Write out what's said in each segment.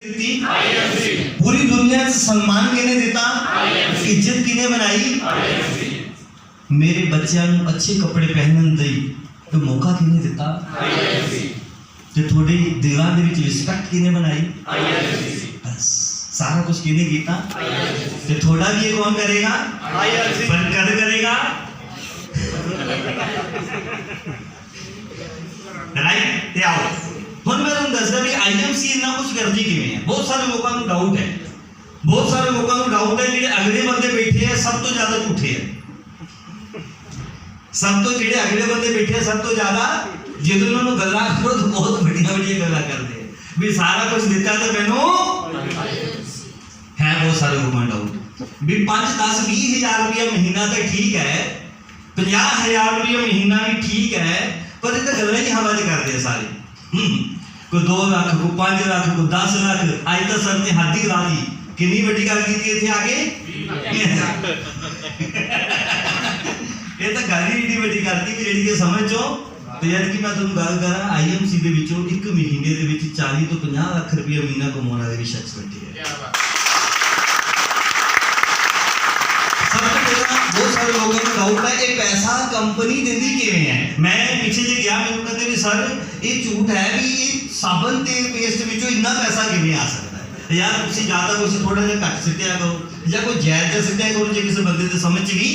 पूरी दुनिया से सम्मान किने दिता, इज्जत किने बनाई, मेरे बच्चों को अच्छे कपड़े पहनने दी तो मौका किने दिता, तो थोड़ी दिलों के विच रिस्पेक्ट किने बनाई, बस सारा कुछ किने कीता, तो थोड़ा भी ये कौन करेगा, पर कद करेगा, राइट? ते आओ ਹੁਣ ਮੈਂ ਤੁਹਾਨੂੰ ਦੱਸਦਾ ਵੀ ਆਈਐਮਸੀ ਇੰਨਾ ਕੁਝ ਕਰਦੀ ਕਿਵੇਂ ਹੈ। ਬਹੁਤ ਸਾਰੇ ਲੋਕਾਂ ਨੂੰ ਡਾਊਟ ਹੈ, ਬਹੁਤ ਸਾਰੇ ਲੋਕਾਂ ਨੂੰ ਡਾਊਟ ਹੈ ਜਿਹੜੇ ਅਗਲੇ ਬੰਦੇ ਬੈਠੇ ਆ ਸਭ ਤੋਂ ਜ਼ਿਆਦਾ ਝੂਠੇ ਆ, ਸਭ ਤੋਂ ਜਿਹੜੇ ਅਗਲੇ ਬੰਦੇ ਬੈਠੇ ਆ ਸਭ ਤੋਂ ਜ਼ਿਆਦਾ ਜਦੋਂ ਉਹਨਾਂ ਨੂੰ ਗੱਲਾਂ ਕਰੋ ਤਾਂ ਬਹੁਤ ਵੱਡੀਆਂ ਵੱਡੀਆਂ ਗੱਲਾਂ ਕਰਦੇ ਆ ਵੀ ਸਾਰਾ ਕੁਝ ਦਿੱਤਾ ਤਾਂ ਮੈਨੂੰ ਹੈ। ਬਹੁਤ ਸਾਰੇ ਲੋਕਾਂ ਨੂੰ ਡਾਊਟ ਵੀ 5 10 20 ਹਜ਼ਾਰ ਰੁਪਇਆ ਮਹੀਨਾ ਤਾਂ ਠੀਕ ਹੈ, 50,000 ਰੁਪਇਆ ਮਹੀਨਾ ਵੀ ਠੀਕ ਹੈ, ਪਰ ਇਹ ਤਾਂ ਗੱਲਾਂ ਹੀ ਹਵਾ 'ਚ ਕਰਦੇ ਆ ਸਾਰੇ। कोई 2 लाख को 5 लाख को 10 लाख आज तक सर ने हद ही ला दी कि नहीं बड़ी गल की थी आगे ये तो गल ही इतनी बड़ी करती कि जी समझ चो। तो यार कि मैं तुम गल करा आईएमसी के विचों एक महीने के विच 40 तो 50 लाख रुपया महीना कमाने वाले भी शख्स बैठे हैं। बहुत सारे लोगों को डाउट है ये पैसा कंपनी देती किवें है। मैं पीछे जे गया मैंने कहते भी सर ये झूठ है भी साबन तेल पेस्ट विचों इतना पैसा किवें आ सकता है। यार तुसीं ज़्यादा कुछ थोड़ा जिहा घट सिटिया करो या कोई जैर च सिटिया करो जे किसी बंदे दे समझ भी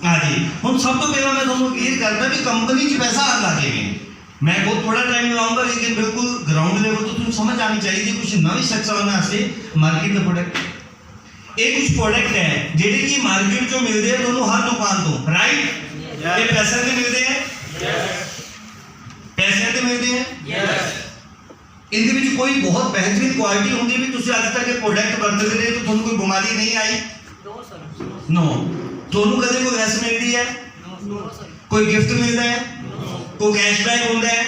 आ जाए। हुण सब तो पहला मैं तुहानूं क्लीयर करदा भी कंपनी च पैसा आंदा किवें। मैं बहुत थोड़ा टाइम लाऊंगा लेकिन बिल्कुल ग्राउंड लेवल तो तुहानूं समझ आनी चाहिए कुछ नवी शख्सां वास्ते मार्केट दा प्रोडक्ट ये कुछ प्रोडक्ट है जेडे की मार्केट चो मिलते हैं दोनों हर दुकान तो, राइट? ये पैसे से मिलते हैं, पैसे से मिलते हैं, इनके विच कोई बहुत बेहतरीन क्वालिटी होंगी भी तुसी आज तक ये प्रोडक्ट बरतते रहे तो तुहानूं कोई बीमारी नहीं आई? नो। तुहानूं कदे कोई रैस मिलती है, कोई गिफ्ट मिलता है, कोई कैशबैक होता है,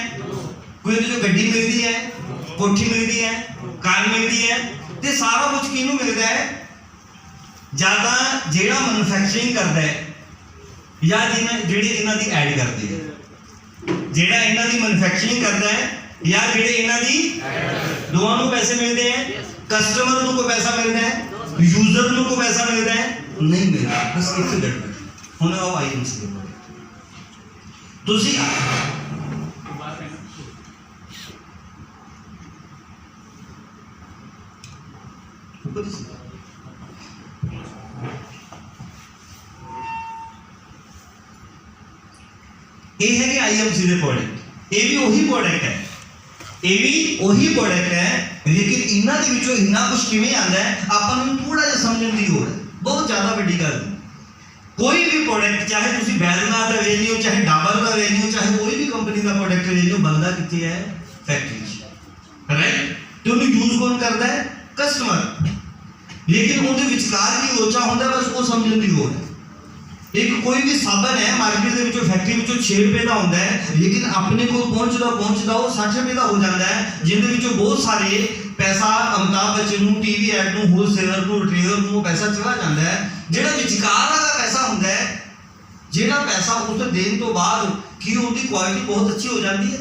कोई जो गड्डी मिलती है, कोठी मिलती है, कार मिलती है, ते सारा कुछ किनू मिलता है? ज्यादा जेड़ा मैन्युफैक्चरिंग करता है या जेड़े इन्हां दी ऐड करते हैं, जेड़ा इन्हां दी मैन्युफैक्चरिंग करता है या जेड़े इन्हां दी दोवां नूं पैसे मिलते हैं। कस्टमर नूं कोई पैसा मिलता है, यूजर नूं कोई पैसा मिलता है? नहीं मिलता। बस इत्थे गड़बड़। हुण आओ आईएमसी दे तुसीं ये है आईएमसी के प्रोडक्ट, ये भी वही प्रोडक्ट है, ये भी वही प्रोडक्ट है, लेकिन इन्हां दे विचों इन्ना कुछ किवें आंदा है आपां नूं थोड़ा जिहा समझण दी लोड़ है। बहुत ज़्यादा वड्डी गल कोई भी प्रोडक्ट चाहे तुसीं बैजनाथ का ले लिओ, चाहे डाबर का ले लिओ, चाहे कोई भी कंपनी का प्रोडक्ट ले लिओ, बनदा कित्थे है? Factory, right? तो उन्हें यूज कौन करता है? कस्टमर। लेकिन उहदे विचकार की लोचा होंदा है, बस वो समझण दी लोड़ है। एक कोई भी साबन है मार्केट के विचों फैक्ट्री विचों 6 रुपए का होंदा है, लेकिन अपने को पहुंचदा वो 60 रुपए का हो जाता है, जिंदे विचों बहुत सारे पैसा अमिताभ बच्चन नूं, टीवी एड नूं, होलसेलर नूं, रिटेलर नूं पैसा चला जाता है। जिहड़ा विचकार वाला पैसा होंदा है, जिहड़ा पैसा उस देण तो बाद की उनकी क्वालिटी बहुत अच्छी हो जाती है।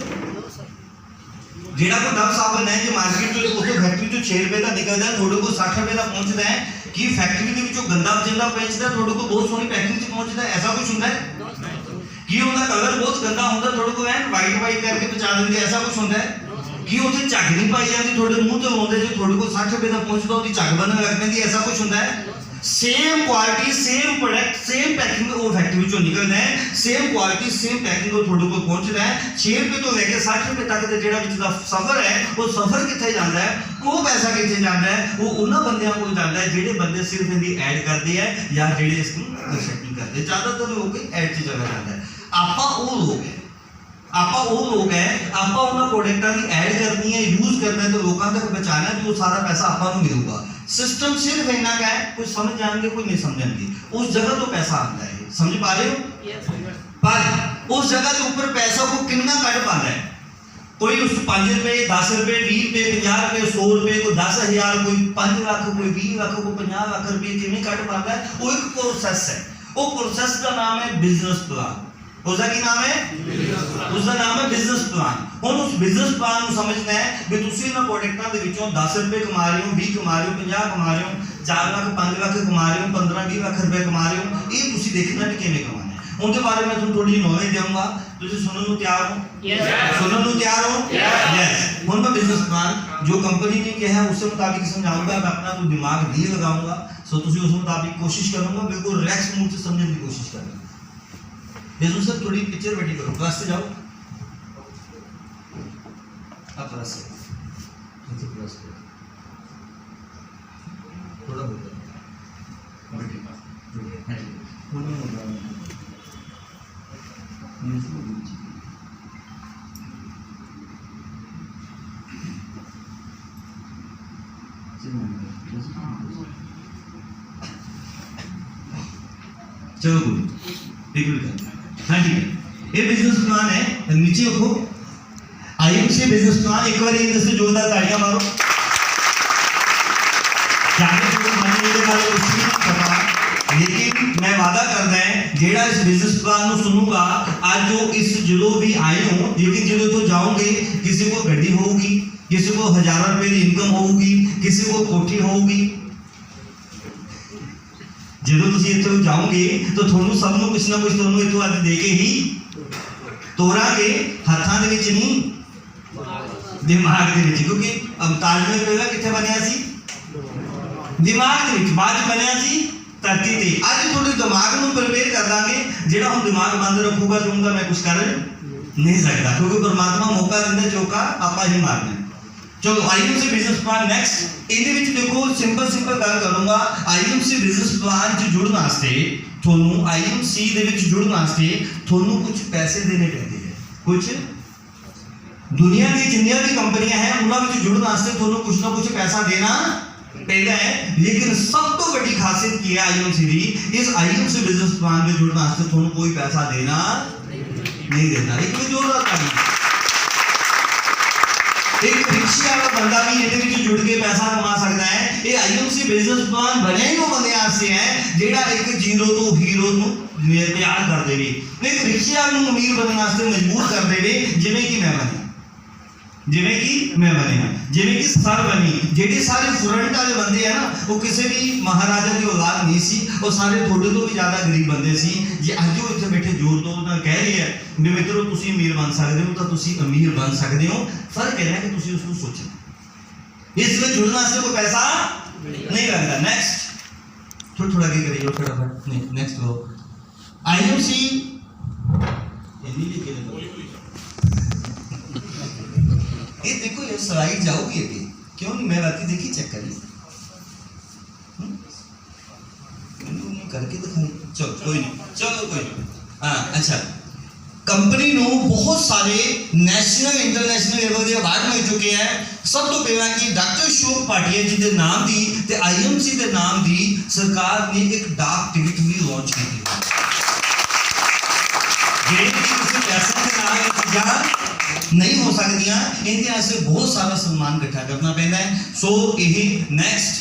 जेड़ा कोई डब साबन है जो मार्केट में उस फैक्ट्री जो 6 रुपए का निकलता है, थोड़े को 60 रुपए का पहुंचता है कि फैक्ट्री के विचों गंदा जिंदा बेचता है, थोड़े को बहुत सोहनी पैकिंग से पहुंचता है। ऐसा कुछ होता है कि उनका कलर बहुत गंदा होता है, थोड़े को एन वाइट वाइट करके पहुंचा देंगे। ऐसा कुछ होता है कि उसे झग नहीं पाई जाती, थोड़े मुंह तो लाते जो थोड़े को 60 रुपए का पहुंचता उसकी झग बनने लग पैंदी। ऐसा कुछ होता है। Same quality same product same packing वो फैक्ट्री विचों निकलदा है, सेम क्वालिटी सेम पैकिंग वो थोड़े को पहुंचदा है। 6 रुपए तो लेके 60 रुपए तक दा जेड़ा विच दा सफर है वो सफर कित्थे जांदा है, वो पैसा कित्थे जांदा है? वो उन्हां बंदियां कोल जांदा है जेड़े बंदे सिर्फ इहदी ऐड करदे हैं या जेड़े इसनूं मार्केटिंग करदे। ज्यादातर लोग ऐड च चला जांदा है। आपां वो लोग है, आपां वो लोग है, आपां उन्हां प्रोडक्टां दी ऐड करनी है, यूज करना है, तो लोकां तक पहुंचाना है, तो सारा पैसा आपां नूं मिलूगा। सिस्टम सिर्फ इन्ना का है, कुछ समझ जाएंगे कोई नहीं समझेंगे, उस जगह तो पैसा आता है। समझ पा रहे हो? पर उस जगह के ऊपर पैसा को कितना कट पाता है? कोई उस 5 रुपए 10 रुपए 20 रुपए 50 रुपए 100 रुपए कोई 10,000 कोई 5 लाख कोई 20 लाख कोई 50 लाख रुपए किमें कट पाता है? वो एक प्रोसेस है। वो प्रोसेस का नाम है बिजनेस प्लान। उसका की नाम है, उसका नाम है बिजनेस प्लान। ਹੁਣ उस बिजनेस प्लान ਨੂੰ ਸਮਝਣਾ ਹੈ ਵੀ ਤੁਸੀਂ ਇਹਨਾਂ ਪ੍ਰੋਡਕਟਾਂ ਦੇ ਵਿੱਚੋਂ 10 ਰੁਪਏ ਕਮਾ ਰਹੇ ਹੋ, 20 ਕਮਾ ਰਹੇ ਹੋ, 50 ਕਮਾ ਰਹੇ ਹੋ, 4 ਲੱਖ 5 ਲੱਖ ਕਮਾ ਰਹੇ ਹੋ, 15-20 ਲੱਖ ਰੁਪਏ ਕਮਾ ਰਹੇ ਹੋ। ਇਹ ਤੁਸੀਂ ਦੇਖਣਾ ਵੀ ਕਿਵੇਂ ਕਮਾਉਣਾ ਹੈ। ਉਹਦੇ ਬਾਰੇ ਮੈਂ ਤੁਹਾਨੂੰ ਥੋੜੀ ਜਿਹੀ ਨੌਲੇਜ ਦੇਵਾਂਗਾ। ਤੁਸੀਂ ਸੁਣਨ ਨੂੰ ਤਿਆਰ ਹੋ? ਸੁਣਨ ਨੂੰ ਤਿਆਰ ਹੋ? यस। ਹੁਣ मैं बिजनेस प्लान जो कंपनी ने किया है उसके मुताबिक समझाऊंगा। मैं अपना कोई दिमाग नहीं लगाऊंगा। सो तुम उस मुताबिक कोशिश करूंगा, बिल्कुल रिलैक्स मूड से समझने की कोशिश करूंगा। बिजनेस सर थोड़ी पिक्चर बैठी करो, क्लास से जाओ आप प्लस से प्लस थोड़ा बहुत चलो बिल्कुल हाँ ठीक है। ये बिजनेस प्लान है, नीचे रखो आईएमसी बिजनेस प्लान। एक बार इंग्लिश से जोरदार तालियां मारो। लेकिन मैं वादा करदा है जेड़ा इस बिजनेस प्लान ਨੂੰ सुनूगा आज जो इस जो भी आए हो, लेकिन जो तो जाओगे किसी को गड्डी होगी, किसी को हजारों रुपए की इनकम होगी, किसी को कोठी होगी। ਜਦੋਂ ਤੁਸੀਂ ਇੱਥੋਂ ਜਾਓਗੇ ਤਾਂ ਤੁਹਾਨੂੰ ਸਭ ਨੂੰ ਕੁਛ ਨਾ ਕੁਛ ਤੁਹਾਨੂੰ ਇੱਥੋਂ ਅੱਜ ਦੇ ਕੇ ਹੀ ਤੋਰਾਂਗੇ, ਹੱਥਾਂ ਦੇ ਵਿੱਚ ਨਹੀਂ ਦਿਮਾਗ ਦੇ ਵਿੱਚ। ਕਿਉਂਕਿ ਤਾਜ ਮਹਿਲ ਪਹਿਲਾਂ ਕਿੱਥੇ ਬਣਿਆ ਸੀ? ਦਿਮਾਗ ਦੇ ਵਿੱਚ, ਬਾਅਦ ਬਣਿਆ ਸੀ ਧਰਤੀ ਤੇ। ਅੱਜ ਤੁਹਾਡੇ ਦਿਮਾਗ ਨੂੰ ਪ੍ਰਪੇਅਰ ਕਰ ਦਾਂਗੇ। ਜਿਹੜਾ ਹੁਣ ਦਿਮਾਗ ਬੰਦ ਰੱਖੂਗਾ ਦੂੰਗਾ ਮੈਂ ਕੁਛ ਕਰ ਨਹੀਂ ਸਕਦਾ, ਕਿਉਂਕਿ ਪਰਮਾਤਮਾ ਮੌਕਾ ਦਿੰਦਾ, ਚੌਕਾ ਆਪਾਂ ਹੀ ਮਾਰਨਾ। चलो आईएमसी बिजनेस प्लान नेक्स्ट। ਇਹਦੇ ਵਿੱਚ ਦੇਖੋ ਸਿੰਪਲ ਗੱਲ ਕਰੂੰਗਾ। ਆਈਐਮਸੀ ਬਿਜ਼ਨਸ ਪਲਾਨ 'ਚ ਜੁੜਨ ਵਾਸਤੇ ਤੁਹਾਨੂੰ ਆਈਐਮਸੀ ਦੇ ਵਿੱਚ ਜੁੜਨ ਵਾਸਤੇ ਤੁਹਾਨੂੰ ਕੁਝ ਪੈਸੇ ਦੇਣੇ ਪੈਂਦੇ ਹੈ। ਕੁਝ ਦੁਨੀਆ ਦੀ ਜਿੰਨੀਆਂ ਵੀ ਕੰਪਨੀਆਂ ਹੈ ਉਹਨਾਂ ਵਿੱਚ ਜੁੜਨ ਵਾਸਤੇ ਤੁਹਾਨੂੰ ਕੁਝ ਨਾ ਕੁਝ ਪੈਸਾ ਦੇਣਾ ਪੈਂਦਾ ਹੈ। ਲੇਕਿਨ ਸਭ ਤੋਂ ਵੱਡੀ ਖਾਸੀਅਤ ਕੀ ਹੈ ਆਈਐਮਸੀ ਦੀ? ਇਸ ਆਈਐਮਸੀ ਬਿਜ਼ਨਸ ਪਲਾਨ ਵਿੱਚ ਜੁੜਨ ਵਾਸਤੇ ਤੁਹਾਨੂੰ ਕੋਈ ਪੈਸਾ ਦੇਣਾ ਨਹੀਂ ਦੇਣਾ। ਇੱਕ ਜ਼ੋਰਦਾਰ ਤਾੜੀ। एक रिक्शा वाला बंदा भी ये जुड़ के पैसा कमा सकता है। ये आईएमसी बिजनेस प्लान बने ही वो बंदे से है जेड़ा एक जीरो तो हीरो नु तैयार कर देवे, एक रिक्शा नु अमीर बनने वास्ते मजबूर कर देवे। जिवें कि मैं बने, जिवें कि मैं बने, जिवें कि सर बनी। जेडे सारे फ्रंट वाले बंदे है ना वो किसी भी महाराजा की औलाद नहीं सी, वो सारे थोड़े तो भी ज़्यादा गरीब बंदे सी। जे अज वो इत्थे बैठे जोर तो कह रहे हैं भी मित्रों तुसी अमीर बन सकते हो, तो तुसी अमीर बन सकते हो। फर्क है कि तुसी उसको सोचना। इसमें जुड़ने वास्ते कोई पैसा नहीं लगता। नेक्स्ट थोड़ा आगे करिए फटाफट। नेक्स्ट लो आईएमसी ये देखो ये स्लाइड जाओगी अभी, क्यों नहीं? मैं बाकी देखी चेक करी करके दिखाई। चलो कोई नहीं, चलो कोई नहीं। हाँ अच्छा, कंपनी ਨੂੰ बहुत सारे नेशनल इंटरनेशनल लेवल ਦੇ अवार्ड मिल चुके हैं। सब तो पहला कि डॉक्टर शोक पाटिया जी के नाम की ते आईएमसी के नाम की सरकार ने एक डाक टिकट भी लॉन्च की थी। पैसा के नाम नहीं हो सकती, इनके वास्ते बहुत सारा सम्मान इकट्ठा करना पैदा है। सो यही नेक्स्ट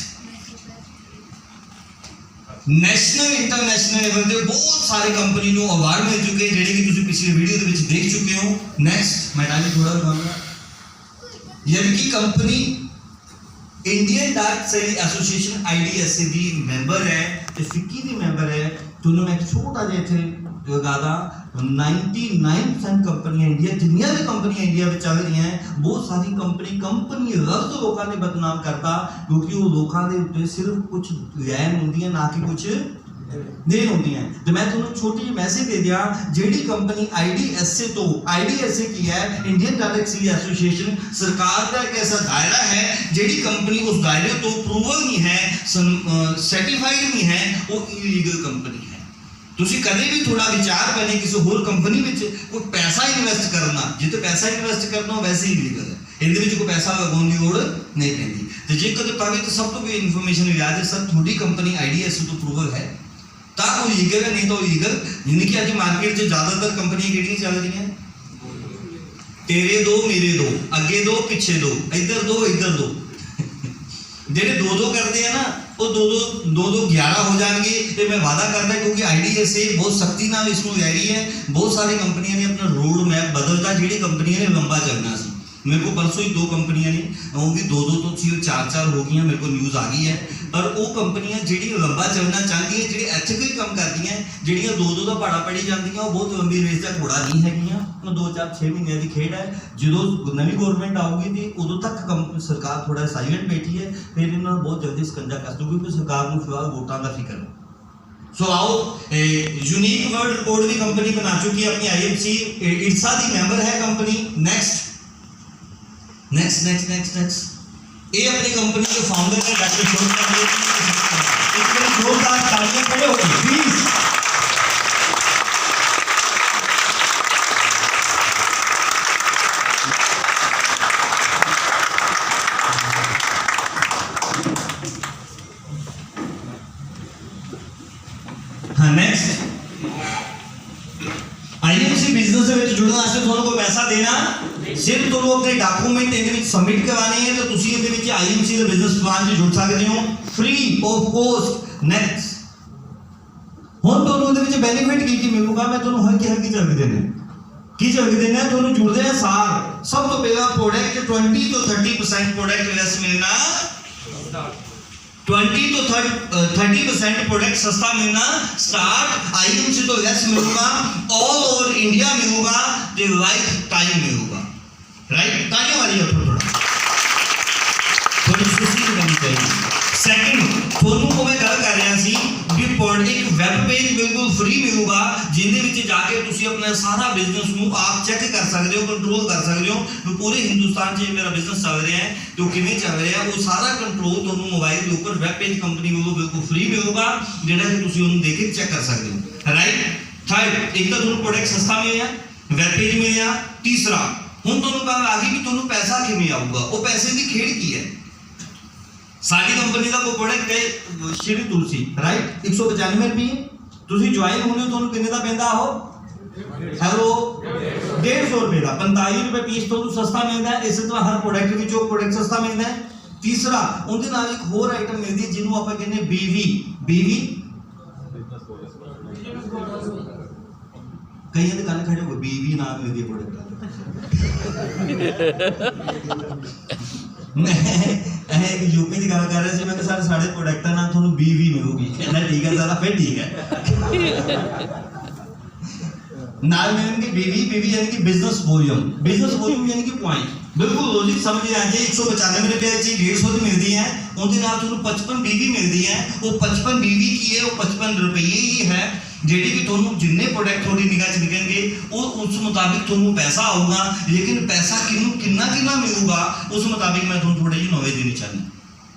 नेशनल इंटरनेशनल लेवल पे बहुत सारे कंपनी को अवार्ड मिल चुके हैं, जेडे कि तुसी पिछले वीडियो दे विच देख चुके हो। नेक्स्ट मैं टाइम थोड़ा बताऊंगा। यानी कि कंपनी इंडियन डाक सेल एसोसिएशन आईडीएसए दी मेंबर है, ते फिक्की दी मेंबर है। तो मैं एक छोटा जिहा इत्थे लगा 99% कंपनियां इंडिया जिन्नियां भी कंपनियां इंडिया में चल रही हैं, बहुत सारी कंपनी लफ्ज लोगों ने बदनाम करता, क्योंकि वो लोगों के उत्ते सिर्फ कुछ लैन होंदी है, ना कि कुछ देन होंदी है। तो मैं तुहानू छोटी जी मैसेज दे दिया, जेडी कंपनी आईडीएसए तो आईडीएसए की है इंडियन डायरेक्ट सेल एसोसिएशन, सरकार का एक ऐसा दायरा है जेडी कंपनी उस दायरे तो अप्रूवल नहीं है, सर्टिफाइड नहीं है, वो इलीगल कंपनी है। तुसी कदे भी थोड़ा विचार करें किसी होर कंपनी में कोई पैसा इन्वेस्ट करना, जिते पैसा इन्वेस्ट करना वैसे ही इलीगल है, इहदे विच कोई पैसा लगाउण दी लोड़ नहीं पैंदी। ते जे कदे पावे तो सब तो कोई इन्फॉर्मेशन लिया जाए सर थोड़ी कंपनी आईडीएसए तो अप्रूवल है ता कोई लीगल है, नहीं तो इलीगल। यानी कि आज मार्केट से ज़्यादातर कंपनियां किहड़ियां चल रही हैं? तेरे दो मेरे दो, अगे दो पीछे दो, इधर दो इधर दो। ਜਿਹੜੇ 2-2 ਕਰਦੇ ਆ ਨਾ ਉਹ 2-2 11 ਹੋ ਜਾਣਗੇ। ਤੇ ਮੈਂ ਵਾਅਦਾ ਕਰਦਾ ਕਿਉਂਕਿ IDSA ਬਹੁਤ ਸਖਤੀ ਨਾਲ ਇਸ ਨੂੰ ਲੈ ਰਹੀ ਹੈ। ਬਹੁਤ ਸਾਰੀ ਕੰਪਨੀਆਂ ਨੇ ਆਪਣਾ ਰੋਡ ਮੈਪ ਬਦਲਤਾ, ਜਿਹੜੀ ਕੰਪਨੀਆਂ ਨੇ ਲੰਬਾ ਚੱਲਣਾ ਸੀ। मेरे को परसों ही 2 कंपनियां ने वो भी 2-2 तो थी 4-4 हो गई, मेरे को न्यूज़ आ गई है। पर वो कंपनियां जिहड़ी लंबा चलना चाहती हैं, जिहड़ी एथिकल काम करती हैं, जिहड़ियां 2-2 का भाड़ा पड़ी जाती हैं, वो बहुत लंबी रेस का घोड़ा नहीं हैगियां। 2-4-6 महीने की खेड है। जो नवी गवर्नमेंट आऊगी तो उदों तक सरकार थोड़ा साइलेंट बैठी है, फिर इन्होंने बहुत जल्दी शिकंजा कस दूगी क्योंकि सरकार को फिलहाल वोटां का फिक्र है। सो आओ, यूनिक वर्ल्ड रिकॉर्ड भी कंपनी बना चुकी है अपनी IMC इरसा की मेंबर है कंपनी। नेक्स्ट ये अपनी कंपनी के फाउंडर है डॉक्टर शोभा। एक बार जोरदार तालियां खड़े हो गए प्लीज। हाँ, नेक्स्ट IMC बिजनेस ਦੇ ਵਿੱਚ ਜੁੜਨ ਵਾਸਤੇ ਤੁਹਾਨੂੰ ਕੋਈ ਪੈਸਾ ਦੇਣਾ, ਸਿਰਫ ਤੁਹਾਨੂੰ ਆਪਣੇ ਡਾਕੂਮੈਂਟ ਇਹਦੇ ਵਿੱਚ ਸਬਮਿਟ ਕਰਵਾਉਣੇ ਹੈ ਤੇ ਤੁਸੀਂ ਇਹਦੇ ਵਿੱਚ IMC ਦੇ ਬਿਜ਼ਨਸ ਪਲਾਨ 'ਚ ਜੁੜ ਸਕਦੇ ਹੋ ਫ੍ਰੀ ਆਫ ਕੋਸਟ। ਨੈਕਸਟ, ਹੁਣ ਤੁਹਾਨੂੰ ਇਹਦੇ ਵਿੱਚ ਬੈਨੀਫਿਟ ਕੀ ਮਿਲੂਗਾ, ਮੈਂ ਤੁਹਾਨੂੰ ਹਲਕੀ ਝਲਕ ਦੇਣਾ। ਕੀ ਝਲਕ ਦੇਣਾ ਤੁਹਾਨੂੰ ਜੁੜਦੇ ਆ ਸਾਰ। ਸਭ ਤੋਂ ਪਹਿਲਾਂ ਪ੍ਰੋਡਕਟ 20 ਤੋਂ 30% ਪ੍ਰੋਡਕਟ ਲੈਸ ਮਿਲਣਾ, 20 ਤੋਂ 30% प्रोडक्ट सस्ता मिलना स्टार्ट। IMC तो लेस मिलूगा, ऑल ओवर इंडिया मिलूगा, जो लाइफ टाइम मिलूगा। राइट, तालियां मारिए थोड़ा थोड़ी खुशी करनी चाहिए। सेकंड, ਤੁਹਾਨੂੰ ਕੋ ਮੈਂ ਗੱਲ ਕਰ ਰਿਹਾ ਸੀ ਵੀ ਇੱਕ ਵੈਬ ਪੇਜ ਬਿਲਕੁਲ ਫ੍ਰੀ ਮਿਲੂਗਾ, ਜਿਹਦੇ ਵਿੱਚ ਜਾ ਕੇ ਤੁਸੀਂ ਆਪਣਾ ਸਾਰਾ ਬਿਜ਼ਨਸ ਨੂੰ ਆਪ ਚੈੱਕ ਕਰ ਸਕਦੇ ਹੋ, ਕੰਟਰੋਲ ਕਰ ਸਕਦੇ ਹੋ ਕਿ ਪੂਰੇ ਹਿੰਦੁਸਤਾਨ 'ਚ ਮੇਰਾ ਬਿਜ਼ਨਸ ਚੱਲ ਰਿਹਾ ਹੈ ਤੇ ਉਹ ਕਿਵੇਂ ਚੱਲ ਰਿਹਾ, ਉਹ ਸਾਰਾ ਕੰਟਰੋਲ ਤੁਹਾਨੂੰ ਮੋਬਾਈਲ ਦੇ ਉੱਪਰ ਵੈਬ ਪੇਜ ਕੰਪਨੀ ਵੱਲੋਂ ਬਿਲਕੁਲ ਫ੍ਰੀ ਮਿਲੂਗਾ, ਜਿਹੜਾ ਕਿ ਤੁਸੀਂ ਉਹਨੂੰ ਦੇਖ ਕੇ ਚੈੱਕ ਕਰ ਸਕਦੇ ਹੋ। ਰਾਈਟ, ਥਰਡ, ਇੱਕ ਤਾਂ ਤੁਹਾਨੂੰ ਪ੍ਰੋਡਕਟ ਸਸਤਾ ਮਿਲਿਆ, ਵੈਬ ਪੇਜ ਮਿਲਿਆ। ਤੀਸਰਾ, ਹੁਣ ਤੁਹਾਨੂੰ ਗੱਲ ਆ ਗਈ ਵੀ ਤੁਹਾਨੂੰ ਪੈਸਾ ਕਿਵੇਂ ਆਊਗਾ, ਉਹ ਪੈਸੇ ਦੀ ਖੇਡ ਕੀ ਹੈ। साड़ी कंपनी का कोई प्रोडक्ट है श्री तुलसी, राइट, 195 रुपये। ਤੁਸੀਂ ज्वाइन होने ਤੁਹਾਨੂੰ ਕਿੰਨੇ ਦਾ ਪੈਂਦਾ ਉਹ ਹੈਲੋ 150 ਰੁਪਏ ਦਾ 45 ਰੁਪਏ ਪੀਸ ਤੁਹਾਨੂੰ ਸਸਤਾ ਮਿਲਦਾ ਹੈ। ਇਸੇ ਤਰ੍ਹਾਂ ਹਰ ਪ੍ਰੋਡਕਟ ਵਿੱਚ ਉਹ ਪ੍ਰੋਡਕਟ ਸਸਤਾ ਮਿਲਦਾ ਹੈ। ਤੀਸਰਾ, ਉਹਦੇ ਨਾਲ ਇੱਕ ਹੋਰ ਆਈਟਮ ਮਿਲਦੀ ਹੈ ਜਿਹਨੂੰ ਆਪਾਂ ਕਹਿੰਦੇ BV ਕਈਆਂ ਦੇ ਕੰਨ ਖੜੇ ਹੋ ਗਏ, BV ਨਾਮ ਮਿਲਦੀ ਹੈ ਪ੍ਰੋਡਕਟ। मैं यूपी की गल कर रहा ਸੀ, मैं कि सर साढ़े प्रोडक्टां नाल ਤੁਹਾਨੂੰ BV मिलूगी। कहना ठीक है सर, फिर ठीक है। नाल मिलेंगे BV यानी कि बिजनेस वॉल्यूम यानी कि पॉइंट। बिल्कुल लॉजिक समझ आ जाए। 195 रुपए की 150 ਦੀ ਮਿਲਦੀ ਹੈ, ਉਹਦੇ ਨਾਲ ਤੁਹਾਨੂੰ 55 BV ਮਿਲਦੀ ਹੈ। ਉਹ 55 BV ਕੀ ਹੈ, ਉਹ 55 ਰੁਪਏ ਹੀ ਹੈ, ਜਿਹੜੀ ਕਿ ਤੁਹਾਨੂੰ ਜਿੰਨੇ ਪ੍ਰੋਡਕਟ ਤੁਹਾਡੀ ਨਿਗਾਹ 'ਚ ਦਿਖਣਗੇ ਉਹ ਉਸ ਮੁਤਾਬਿਕ ਤੁਹਾਨੂੰ ਪੈਸਾ ਆਊਗਾ। ਲੇਕਿਨ ਪੈਸਾ ਕਿੰਨਾ ਮਿਲੂਗਾ ਉਸ ਮੁਤਾਬਿਕ ਮੈਂ ਤੁਹਾਨੂੰ ਥੋੜੀ ਜਿਹੀ ਨੌਲੇਜ ਦੇਣੀ ਚਾਹੁੰਦਾ।